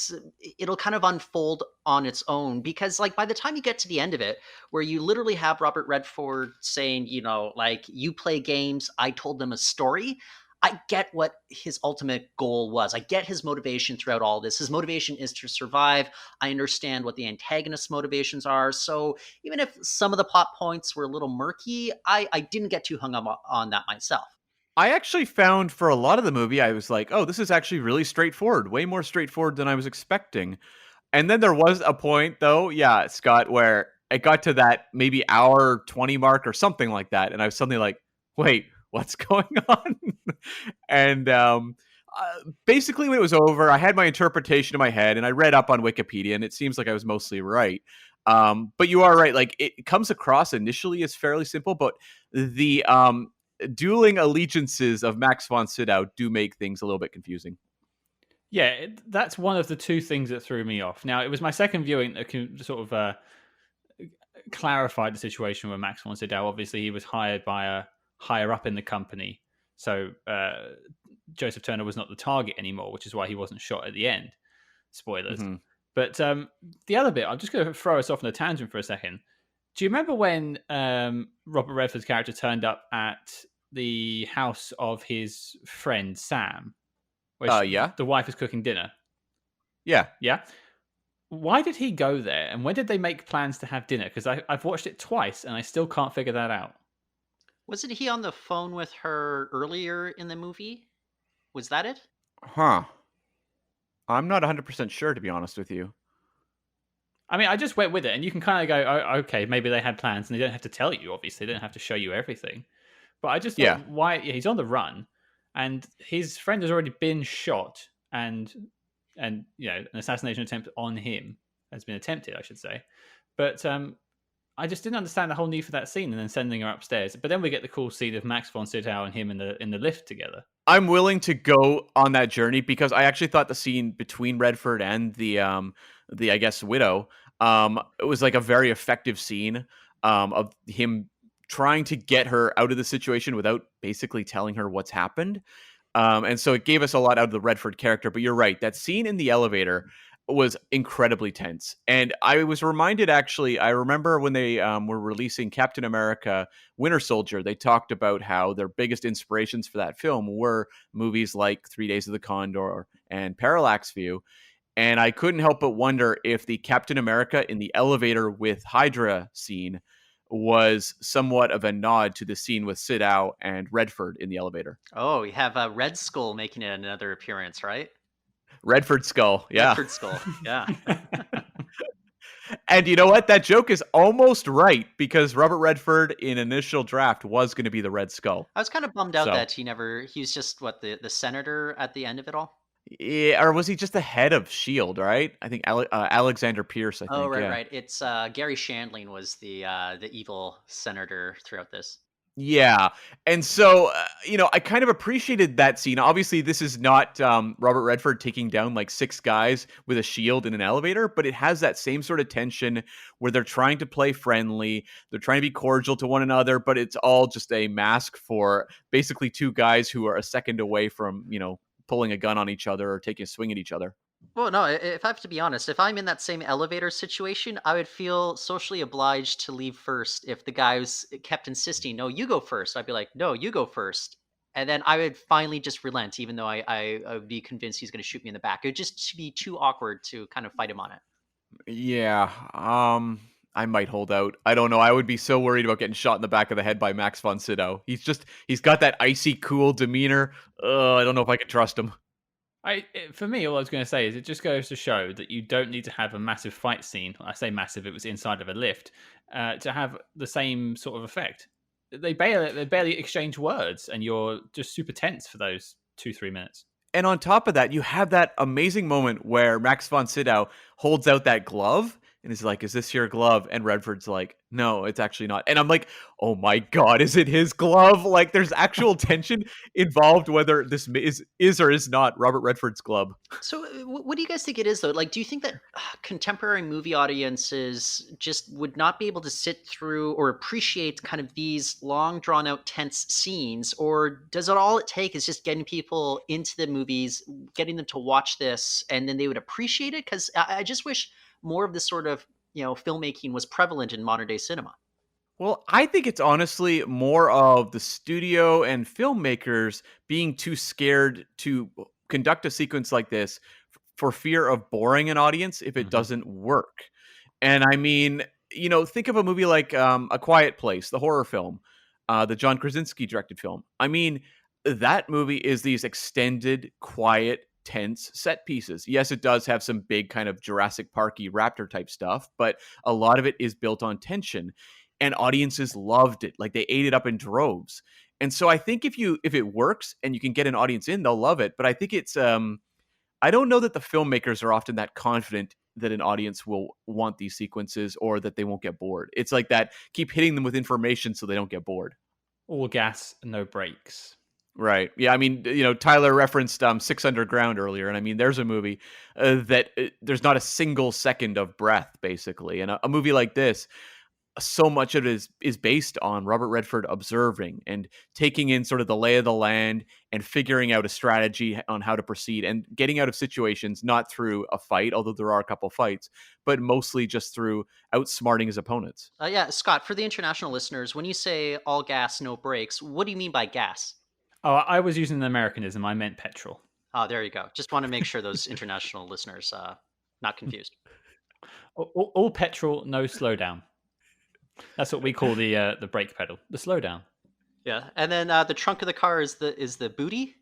it'll kind of unfold on its own. Because, like, by the time you get to the end of it, where you literally have Robert Redford saying, like, you play games, I told them a story. I get what his ultimate goal was. I get his motivation throughout all this. His motivation is to survive. I understand what the antagonist's motivations are. So even if some of the plot points were a little murky, I didn't get too hung up on that myself. I actually found for a lot of the movie, I was like, oh, this is actually really straightforward, way more straightforward than I was expecting. And then there was a point, though, yeah, Scott, where it got to that maybe hour 20 mark or something like that. And I was suddenly like, wait, what's going on? And basically when it was over, I had my interpretation in my head and I read up on Wikipedia, and it seems like I was mostly right. But you are right. Like, it comes across initially as fairly simple, but the dueling allegiances of Max von Sydow do make things a little bit confusing. Yeah, that's one of the 2 things that threw me off. Now, it was my second viewing that sort of clarified the situation with Max von Sydow. Obviously, he was hired by a higher up in the company, so Joseph Turner was not the target anymore, which is why he wasn't shot at the end. Spoilers. Mm-hmm. But the other bit, I'm just going to throw us off on a tangent for a second. Do you remember when Robert Redford's character turned up at the house of his friend Sam? Yeah. The wife is cooking dinner. Yeah. Yeah. Why did he go there? And when did they make plans to have dinner? Because I've watched it twice and I still can't figure that out. Wasn't he on the phone with her earlier in the movie? Was that it? Huh. I'm not 100% sure, to be honest with you. I mean, I just went with it, and you can kind of go, oh, okay, maybe they had plans, and they don't have to tell you, obviously. They don't have to show you everything. But I just thought, why? Yeah, he's on the run, and his friend has already been shot, and an assassination attempt on him has been attempted, I should say. But I just didn't understand the whole need for that scene and then sending her upstairs. But then we get the cool scene of Max von Sydow and him in the lift together. I'm willing to go on that journey because I actually thought the scene between Redford and the I guess widow it was like a very effective scene of him trying to get her out of the situation without basically telling her what's happened. And so it gave us a lot out of the Redford character. But you're right, that scene in the elevator was incredibly tense. And I was reminded, actually, I remember when they were releasing Captain America Winter Soldier, they talked about how their biggest inspirations for that film were movies like 3 Days of the Condor and Parallax View. And I couldn't help but wonder if the Captain America in the elevator with Hydra scene was somewhat of a nod to the scene with Sydow and Redford in the elevator. Oh, we have Red Skull making another appearance, right? Redford skull, yeah. Redford Skull, yeah. And you know what? That joke is almost right because Robert Redford in initial draft was going to be the Red Skull. I was kind of bummed out So- that he was just the senator at the end of it all. Yeah, or was he just the head of S.H.I.E.L.D., right? I think Alexander Pierce, I think. Oh, right, yeah. right. It's Gary Shandling was the evil senator throughout this. Yeah. And so, I kind of appreciated that scene. Obviously, this is not Robert Redford taking down like 6 guys with a shield in an elevator, but it has that same sort of tension where they're trying to play friendly. They're trying to be cordial to one another, but it's all just a mask for basically 2 guys who are a second away from, pulling a gun on each other or taking a swing at each other. Well, no, if I have to be honest, if I'm in that same elevator situation, I would feel socially obliged to leave first. If the guys kept insisting, no, you go first, I'd be like, no, you go first. And then I would finally just relent, even though I would be convinced he's going to shoot me in the back. It would just be too awkward to kind of fight him on it. Yeah. I might hold out. I don't know. I would be so worried about getting shot in the back of the head by Max von Sydow. He's got that icy cool demeanor. I don't know if I can trust him. For me, all I was going to say is it just goes to show that you don't need to have a massive fight scene. I say massive; it was inside of a lift to have the same sort of effect. They barely exchange words, and you're just super tense for those 2-3 minutes. And on top of that, you have that amazing moment where Max von Sydow holds out that glove and is like, "Is this your glove?" And Redford's like, "No, it's actually not." And I'm like, "Oh my God, is it his glove?" Like, there's actual tension involved whether this is or is not Robert Redford's glove. So, what do you guys think it is, though? Like, do you think that contemporary movie audiences just would not be able to sit through or appreciate kind of these long, drawn out, tense scenes? Or does it all it take is just getting people into the movies, getting them to watch this, and then they would appreciate it? Because I just wish more of this sort of, filmmaking was prevalent in modern day cinema. Well, I think it's honestly more of the studio and filmmakers being too scared to conduct a sequence like this for fear of boring an audience if it Mhm. doesn't work. And I mean, think of a movie like A Quiet Place, the horror film, the John Krasinski directed film. I mean, that movie is these extended, quiet, tense set pieces. Yes, it does have some big kind of Jurassic Parky raptor type stuff, but a lot of it is built on tension. And audiences loved it. Like, they ate it up in droves. And so I think if it works and you can get an audience in, they'll love it. But I think it's I don't know that the filmmakers are often that confident that an audience will want these sequences or that they won't get bored. It's like that, keep hitting them with information so they don't get bored. All gas, no brakes. Right. Yeah. I mean, Tyler referenced Six Underground earlier, and I mean, there's a movie that there's not a single second of breath, basically. And a movie like this, so much of it is based on Robert Redford observing and taking in sort of the lay of the land and figuring out a strategy on how to proceed and getting out of situations, not through a fight, although there are a couple fights, but mostly just through outsmarting his opponents. Yeah, Scott, for the international listeners, when you say all gas, no brakes, what do you mean by gas? Oh, I was using an Americanism. I meant petrol. Oh, there you go. Just want to make sure those international listeners not confused. All petrol, no slowdown. That's what we call the brake pedal, the slowdown. Yeah, and then the trunk of the car is the booty.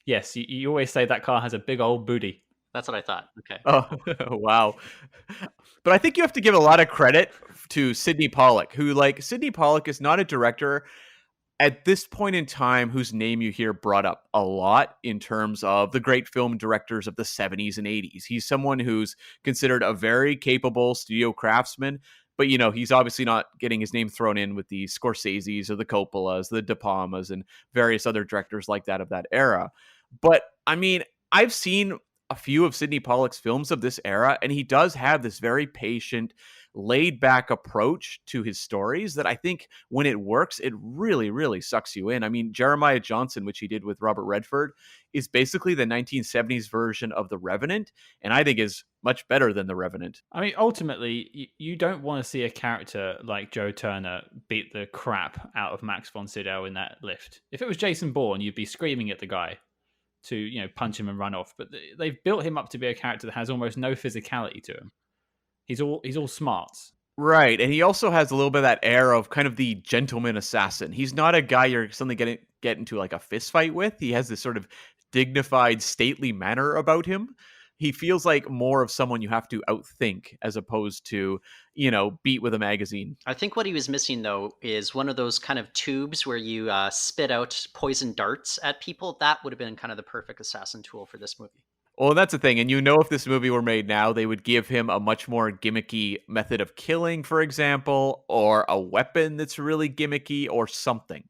Yes, you always say that car has a big old booty. That's what I thought. Okay. Oh, wow. But I think you have to give a lot of credit to Sidney Pollack, Sidney Pollack is not a director at this point in time whose name you hear brought up a lot in terms of the great film directors of the 70s and 80s. He's someone who's considered a very capable studio craftsman, But, he's obviously not getting his name thrown in with the Scorseses or the Coppolas, the De Palmas, and various other directors like that of that era. But, I mean, I've seen a few of Sidney Pollack's films of this era, and he does have this very patient, laid back approach to his stories that I think when it works, it really, really sucks you in. I mean, Jeremiah Johnson, which he did with Robert Redford, is basically the 1970s version of The Revenant, and I think is much better than The Revenant. I mean, ultimately, you don't want to see a character like Joe Turner beat the crap out of Max von Sydow in that lift. If it was Jason Bourne, you'd be screaming at the guy to punch him and run off. But they've built him up to be a character that has almost no physicality to him. He's all smarts. Right, and he also has a little bit of that air of kind of the gentleman assassin. He's not a guy you're suddenly get into like a fist fight with. He has this sort of dignified, stately manner about him. He feels like more of someone you have to outthink as opposed to, beat with a magazine. I think what he was missing, though, is one of those kind of tubes where you spit out poison darts at people. That would have been kind of the perfect assassin tool for this movie. Well, that's the thing. And if this movie were made now, they would give him a much more gimmicky method of killing, for example, or a weapon that's really gimmicky or something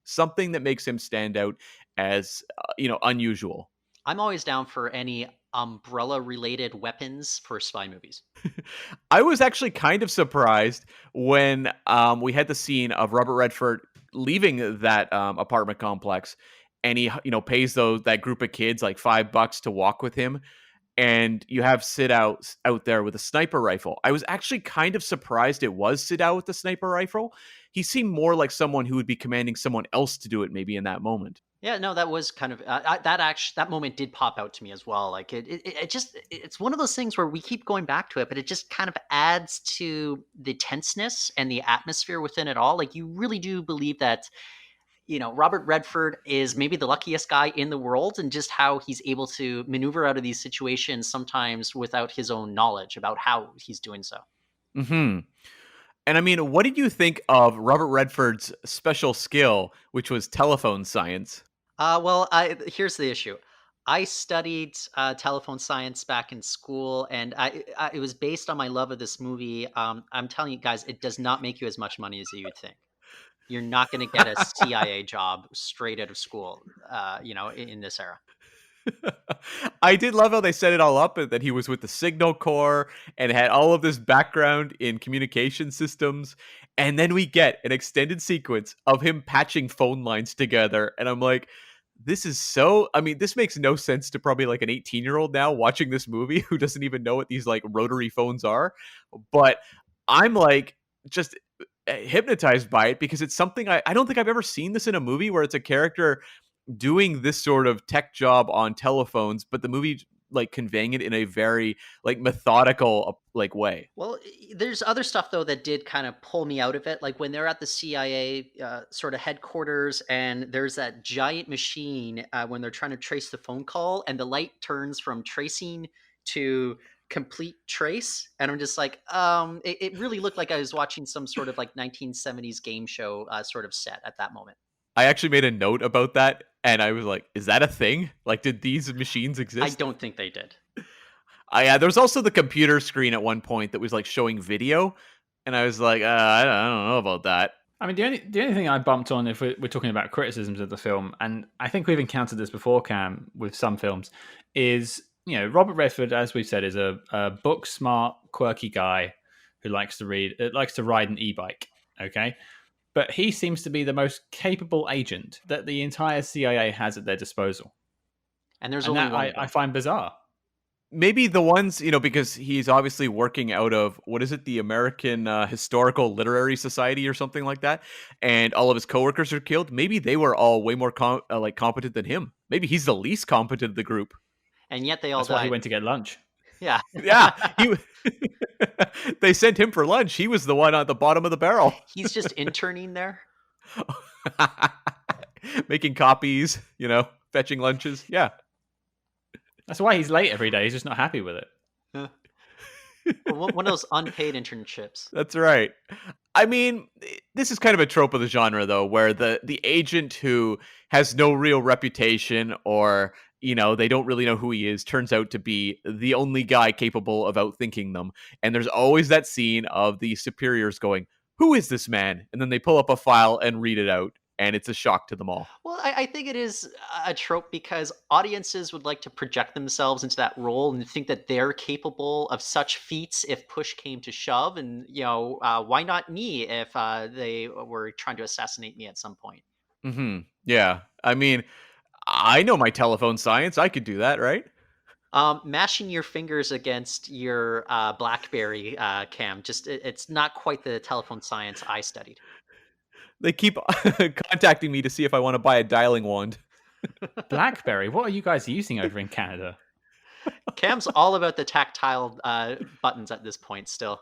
that makes him stand out as, unusual. I'm always down for any umbrella-related weapons for spy movies. I was actually kind of surprised when we had the scene of Robert Redford leaving that apartment complex, and he pays that group of kids like $5 to walk with him, and you have Sydow out there with a sniper rifle. I was actually kind of surprised it was Sydow with the sniper rifle. He seemed more like someone who would be commanding someone else to do it maybe in that moment. Yeah, no, that was kind of that moment did pop out to me as well. Like it's one of those things where we keep going back to it, but it just kind of adds to the tenseness and the atmosphere within it all. Like you really do believe that, Robert Redford is maybe the luckiest guy in the world, and just how he's able to maneuver out of these situations sometimes without his own knowledge about how he's doing so. Mm-hmm. And I mean, what did you think of Robert Redford's special skill, which was telephone science? Well, here's the issue. I studied telephone science back in school, and it was based on my love of this movie. I'm telling you guys, it does not make you as much money as you would think. You're not going to get a CIA job straight out of school, in this era. I did love how they set it all up, and that he was with the Signal Corps and had all of this background in communication systems. And then we get an extended sequence of him patching phone lines together. And I'm like, this makes no sense to probably like an 18-year-old now watching this movie who doesn't even know what these like rotary phones are. But I'm like just hypnotized by it because it's something I don't think I've ever seen this in a movie where it's a character doing this sort of tech job on telephones, but the movie like conveying it in a very like methodical like way. Well, there's other stuff though that did kind of pull me out of it, like when they're at the CIA sort of headquarters, and there's that giant machine when they're trying to trace the phone call, and the light turns from tracing to complete trace, and I'm just like, it really looked like I was watching some sort of like 1970s game show sort of set at that moment. I actually made a note about that, and I was like, is that a thing? Like, did these machines exist? I don't think they did. There was also the computer screen at one point that was like showing video, and I was like, I don't know about that. I mean, the only thing I bumped on, if we're talking about criticisms of the film, and I think we've encountered this before, Cam, with some films, is, Robert Redford, as we've said, is a book smart, quirky guy who likes to ride an e-bike. Okay. But he seems to be the most capable agent that the entire CIA has at their disposal. And there's only one. I find bizarre. Maybe the ones, because he's obviously working out of, what is it, the American Historical Literary Society or something like that, and all of his coworkers are killed. Maybe they were all way more competent than him. Maybe he's the least competent of the group. And yet they all That's died. why he went to get lunch. Yeah. Yeah. They sent him for lunch. He was the one at the bottom of the barrel. He's just interning there. Making copies, fetching lunches. Yeah. That's why he's late every day. He's just not happy with it. Yeah. One of those unpaid internships. That's right. I mean, this is kind of a trope of the genre, though, where the agent who has no real reputation or, they don't really know who he is, turns out to be the only guy capable of outthinking them. And there's always that scene of the superiors going, "Who is this man?" And then they pull up a file and read it out, and it's a shock to them all. Well, I think it is a trope because audiences would like to project themselves into that role and think that they're capable of such feats if push came to shove. And, why not me if they were trying to assassinate me at some point? Yeah. I mean, I know my telephone science. I could do that, right? Mashing your fingers against your BlackBerry cam, it's not quite the telephone science I studied. They keep contacting me to see if I want to buy a dialing wand. BlackBerry, what are you guys using over in Canada? Cam's all about the tactile buttons at this point still.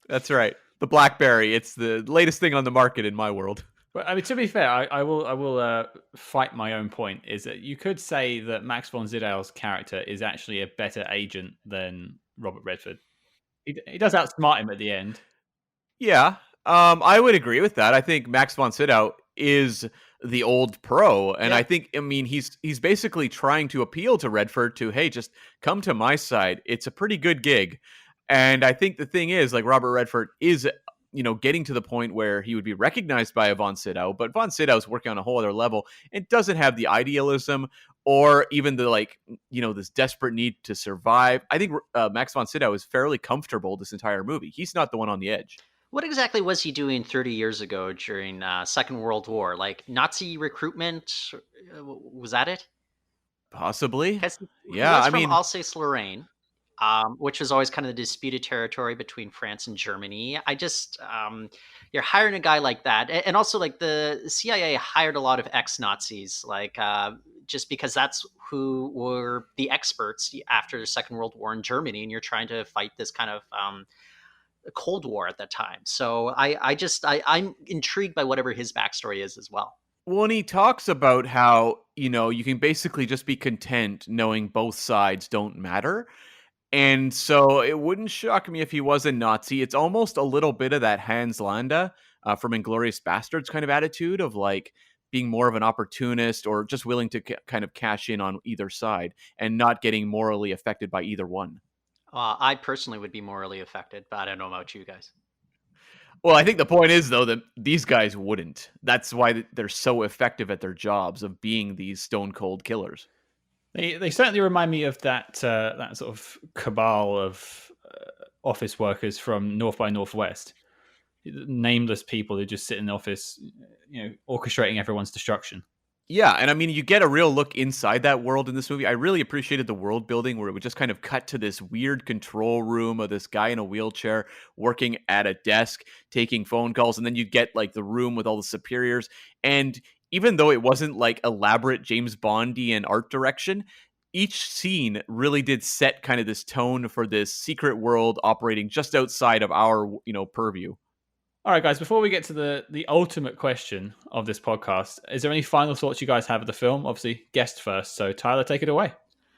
That's right. The BlackBerry. It's the latest thing on the market in my world. But I mean, to be fair, I will fight my own point. Is that you could say that Max von Sydow's character is actually a better agent than Robert Redford. He does outsmart him at the end. Yeah, I would agree with that. I think Max von Sydow is the old pro, and Yeah. I think, he's basically trying to appeal to Redford to, hey, just come to my side. It's a pretty good gig, and I think the thing is, like, Robert Redford is, getting to the point where he would be recognized by a von Sydow, but von Sydow's working on a whole other level and doesn't have the idealism or even the this desperate need to survive. I think Max von Sydow is fairly comfortable this entire movie. He's not the one on the edge. What exactly was he doing 30 years ago during Second World War? Like Nazi recruitment? Was that it? Possibly. Because he Yeah, was I from mean, Alsace-Lorraine, which was always kind of the disputed territory between France and Germany. You're hiring a guy like that. And also, like, the CIA hired a lot of ex-Nazis, just because that's who were the experts after the Second World War in Germany, and you're trying to fight this kind of Cold War at that time. So I'm intrigued by whatever his backstory is as well. when he talks about how, you can basically just be content knowing both sides don't matter. And so it wouldn't shock me if he was a Nazi. It's almost a little bit of that Hans Landa from Inglourious Bastards kind of attitude of like being more of an opportunist or just willing to kind of cash in on either side and not getting morally affected by either one. I personally would be morally affected, but I don't know about you guys. Well, I think the point is, though, that these guys wouldn't. That's why they're so effective at their jobs of being these stone cold killers. They certainly remind me of that sort of cabal of office workers from North by Northwest, nameless people who just sit in the office, orchestrating everyone's destruction. Yeah, and I mean, you get a real look inside that world in this movie. I really appreciated the world building where it would just kind of cut to this weird control room of this guy in a wheelchair working at a desk, taking phone calls, and then you get like the room with all the superiors. And even though it wasn't like elaborate James Bondian art direction, each scene really did set kind of this tone for this secret world operating just outside of our, purview. All right, guys, before we get to the ultimate question of this podcast, is there any final thoughts you guys have of the film? Obviously, guest first. So, Tyler, take it away.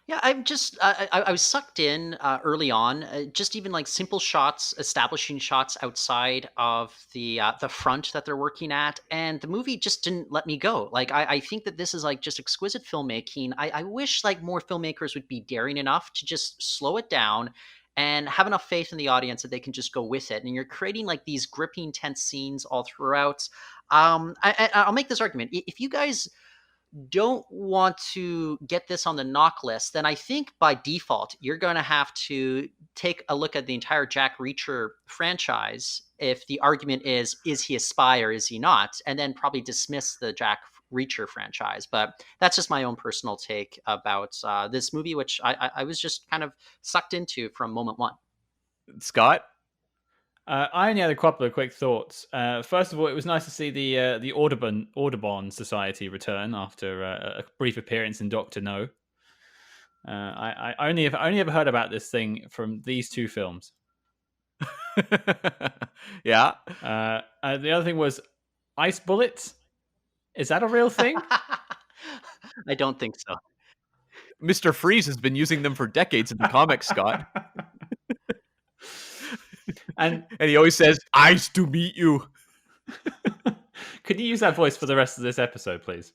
Yeah, I was sucked in early on. Just even like simple shots, establishing shots outside of the front that they're working at, and the movie just didn't let me go. Like I think that this is like just exquisite filmmaking. I wish like more filmmakers would be daring enough to just slow it down and have enough faith in the audience that they can just go with it. And you're creating like these gripping, tense scenes all throughout. I'll make this argument: if you guys don't want to get this on the NOC list, then I think by default, you're going to have to take a look at the entire Jack Reacher franchise. If the argument is he a spy or is he not? And then probably dismiss the Jack Reacher franchise. But that's just my own personal take about this movie, which I was just kind of sucked into from moment one. Scott? I only had a couple of quick thoughts. First of all, it was nice to see the Audubon Society return after a brief appearance in Doctor No. I only ever heard about this thing from these two films. Yeah. The other thing was ice bullets. Is that a real thing? I don't think so. Mr. Freeze has been using them for decades in the comics, Scott. And he always says, "Nice to meet you." Could you use that voice for the rest of this episode, please?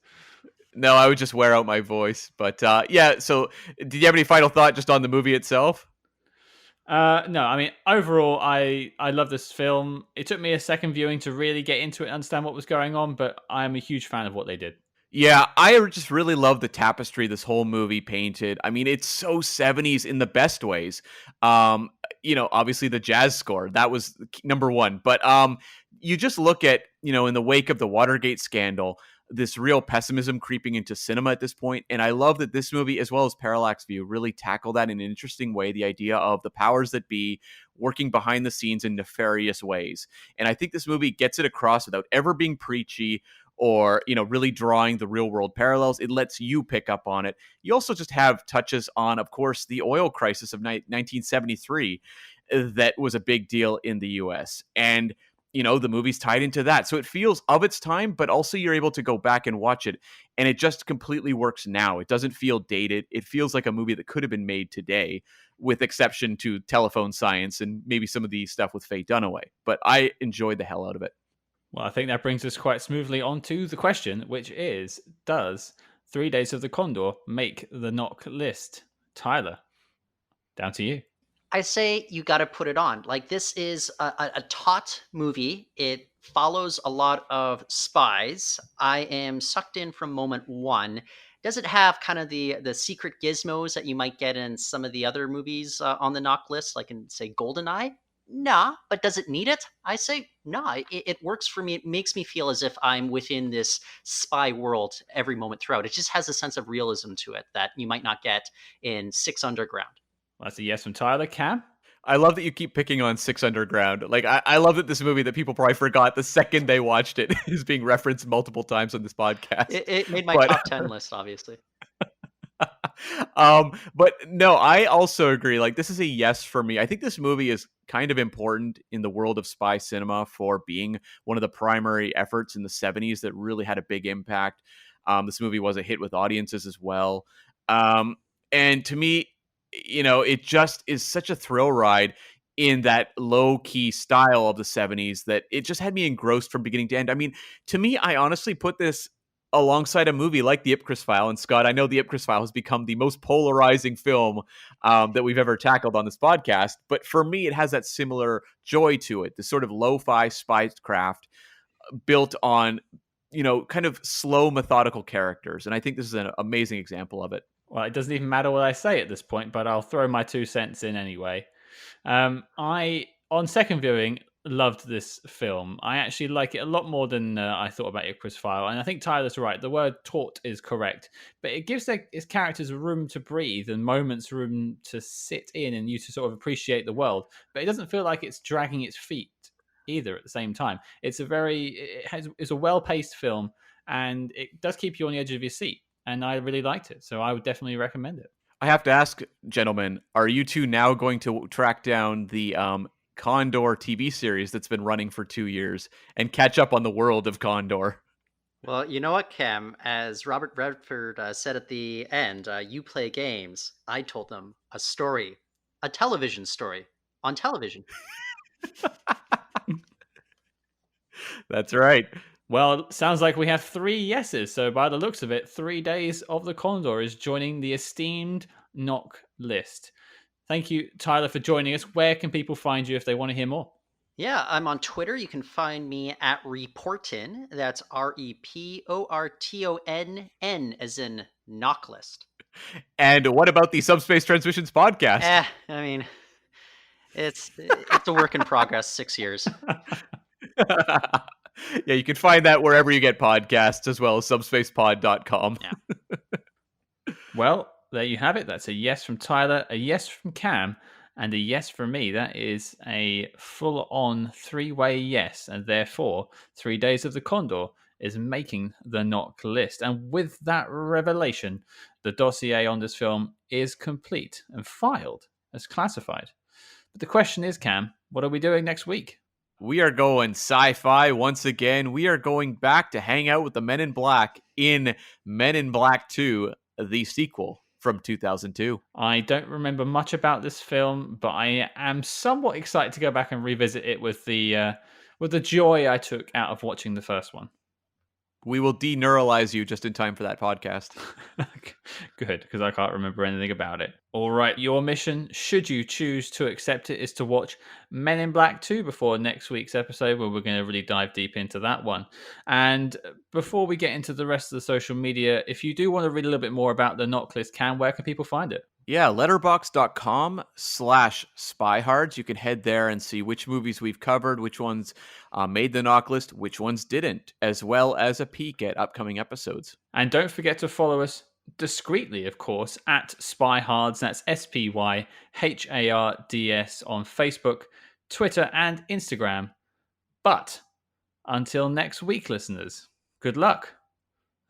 No, I would just wear out my voice. But yeah, so did you have any final thought just on the movie itself? No, I mean, overall, I love this film. It took me a second viewing to really get into it and understand what was going on, but I am a huge fan of what they did. Yeah, I just really love the tapestry this whole movie painted. I mean, it's so 70s in the best ways. Um, obviously the jazz score, that was number one. But you just look at, in the wake of the Watergate scandal, this real pessimism creeping into cinema at this point. And I love that this movie, as well as Parallax View, really tackle that in an interesting way, the idea of the powers that be working behind the scenes in nefarious ways. And I think this movie gets it across without ever being preachy or really drawing the real world parallels. It lets you pick up on it. You also just have touches on, of course, the oil crisis of 1973 that was a big deal in the US, and the movie's tied into that, so it feels of its time, but also you're able to go back and watch it, and it just completely works now. It doesn't feel dated. It feels like a movie that could have been made today, with exception to Telephone Science and maybe some of the stuff with Faye Dunaway, but I enjoyed the hell out of it. Well, I think that brings us quite smoothly on to the question, which is, does 3 Days of the Condor make the NOC list? Tyler, down to you. I say you got to put it on. Like, this is a taut movie. It follows a lot of spies. I am sucked in from moment one. Does it have kind of the secret gizmos that you might get in some of the other movies on the NOC list, like in, say, GoldenEye? Nah, but does it need it? I say nah. It works for me. It makes me feel as if I'm within this spy world every moment throughout. It just has a sense of realism to it that you might not get in Six Underground. Well, that's a yes from Tyler. Cam? I love that you keep picking on Six Underground. Like, I love that this movie that people probably forgot the second they watched it is being referenced multiple times on this podcast. It made my top 10 list, obviously. But no, I also agree. Like, this is a yes for me. I think this movie is kind of important in the world of spy cinema for being one of the primary efforts in the 70s that really had a big impact. This movie was a hit with audiences as well. And to me, it just is such a thrill ride in that low key style of the 70s that it just had me engrossed from beginning to end. I mean, to me, I honestly put this alongside a movie like The Ipcress File. And Scott, I know The Ipcress File has become the most polarizing film that we've ever tackled on this podcast. But for me, it has that similar joy to it, this sort of lo-fi spycraft built on, kind of slow, methodical characters. And I think this is an amazing example of it. Well, it doesn't even matter what I say at this point, but I'll throw my 2 cents in anyway. I, on second viewing, loved this film. I actually like it a lot more than I thought about Ipcress File. And I think Tyler's right. The word taut is correct. But it gives its characters room to breathe and moments room to sit in and you to sort of appreciate the world. But it doesn't feel like it's dragging its feet either at the same time. It's a well-paced film, and it does keep you on the edge of your seat. And I really liked it, so I would definitely recommend it. I have to ask, gentlemen, are you two now going to track down the Condor TV series that's been running for 2 years and catch up on the world of Condor? Well, you know what, Cam? As Robert Redford said at the end, you play games. I told them a story, a television story on television. That's right. Well, it sounds like we have 3 yeses. So by the looks of it, 3 Days of the Condor is joining the esteemed NOC list. Thank you, Tyler, for joining us. Where can people find you if they want to hear more? Yeah, I'm on Twitter. You can find me at Reportin. That's REPORTONN, as in NOC list. And what about the Subspace Transmissions podcast? I mean, it's a work in progress. 6 years. Yeah, you can find that wherever you get podcasts, as well as subspacepod.com. Yeah. Well, there you have it. That's a yes from Tyler, a yes from Cam, and a yes from me. That is a full-on 3-way yes, and therefore 3 Days of the Condor is making the NOC list. And with that revelation, the dossier on this film is complete and filed as classified. But the question is, Cam, what are we doing next week? We are going sci-fi once again. We are going back to hang out with the Men in Black in Men in Black 2, the sequel from 2002. I don't remember much about this film, but I am somewhat excited to go back and revisit it with the joy I took out of watching the first one. We will deneuralize you just in time for that podcast. Good, because I can't remember anything about it. All right, your mission, should you choose to accept it, is to watch Men in Black 2 before next week's episode, where we're going to really dive deep into that one. And before we get into the rest of the social media, if you do want to read a little bit more about the NOC List, where can people find it? Yeah, letterbox.com/spyhards. You can head there and see which movies we've covered, which ones made the NOC List, which ones didn't, as well as a peek at upcoming episodes. And don't forget to follow us discreetly, of course, at Spyhards. That's SPYHARDS on Facebook, Twitter, and Instagram. But until next week, listeners, good luck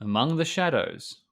among the shadows.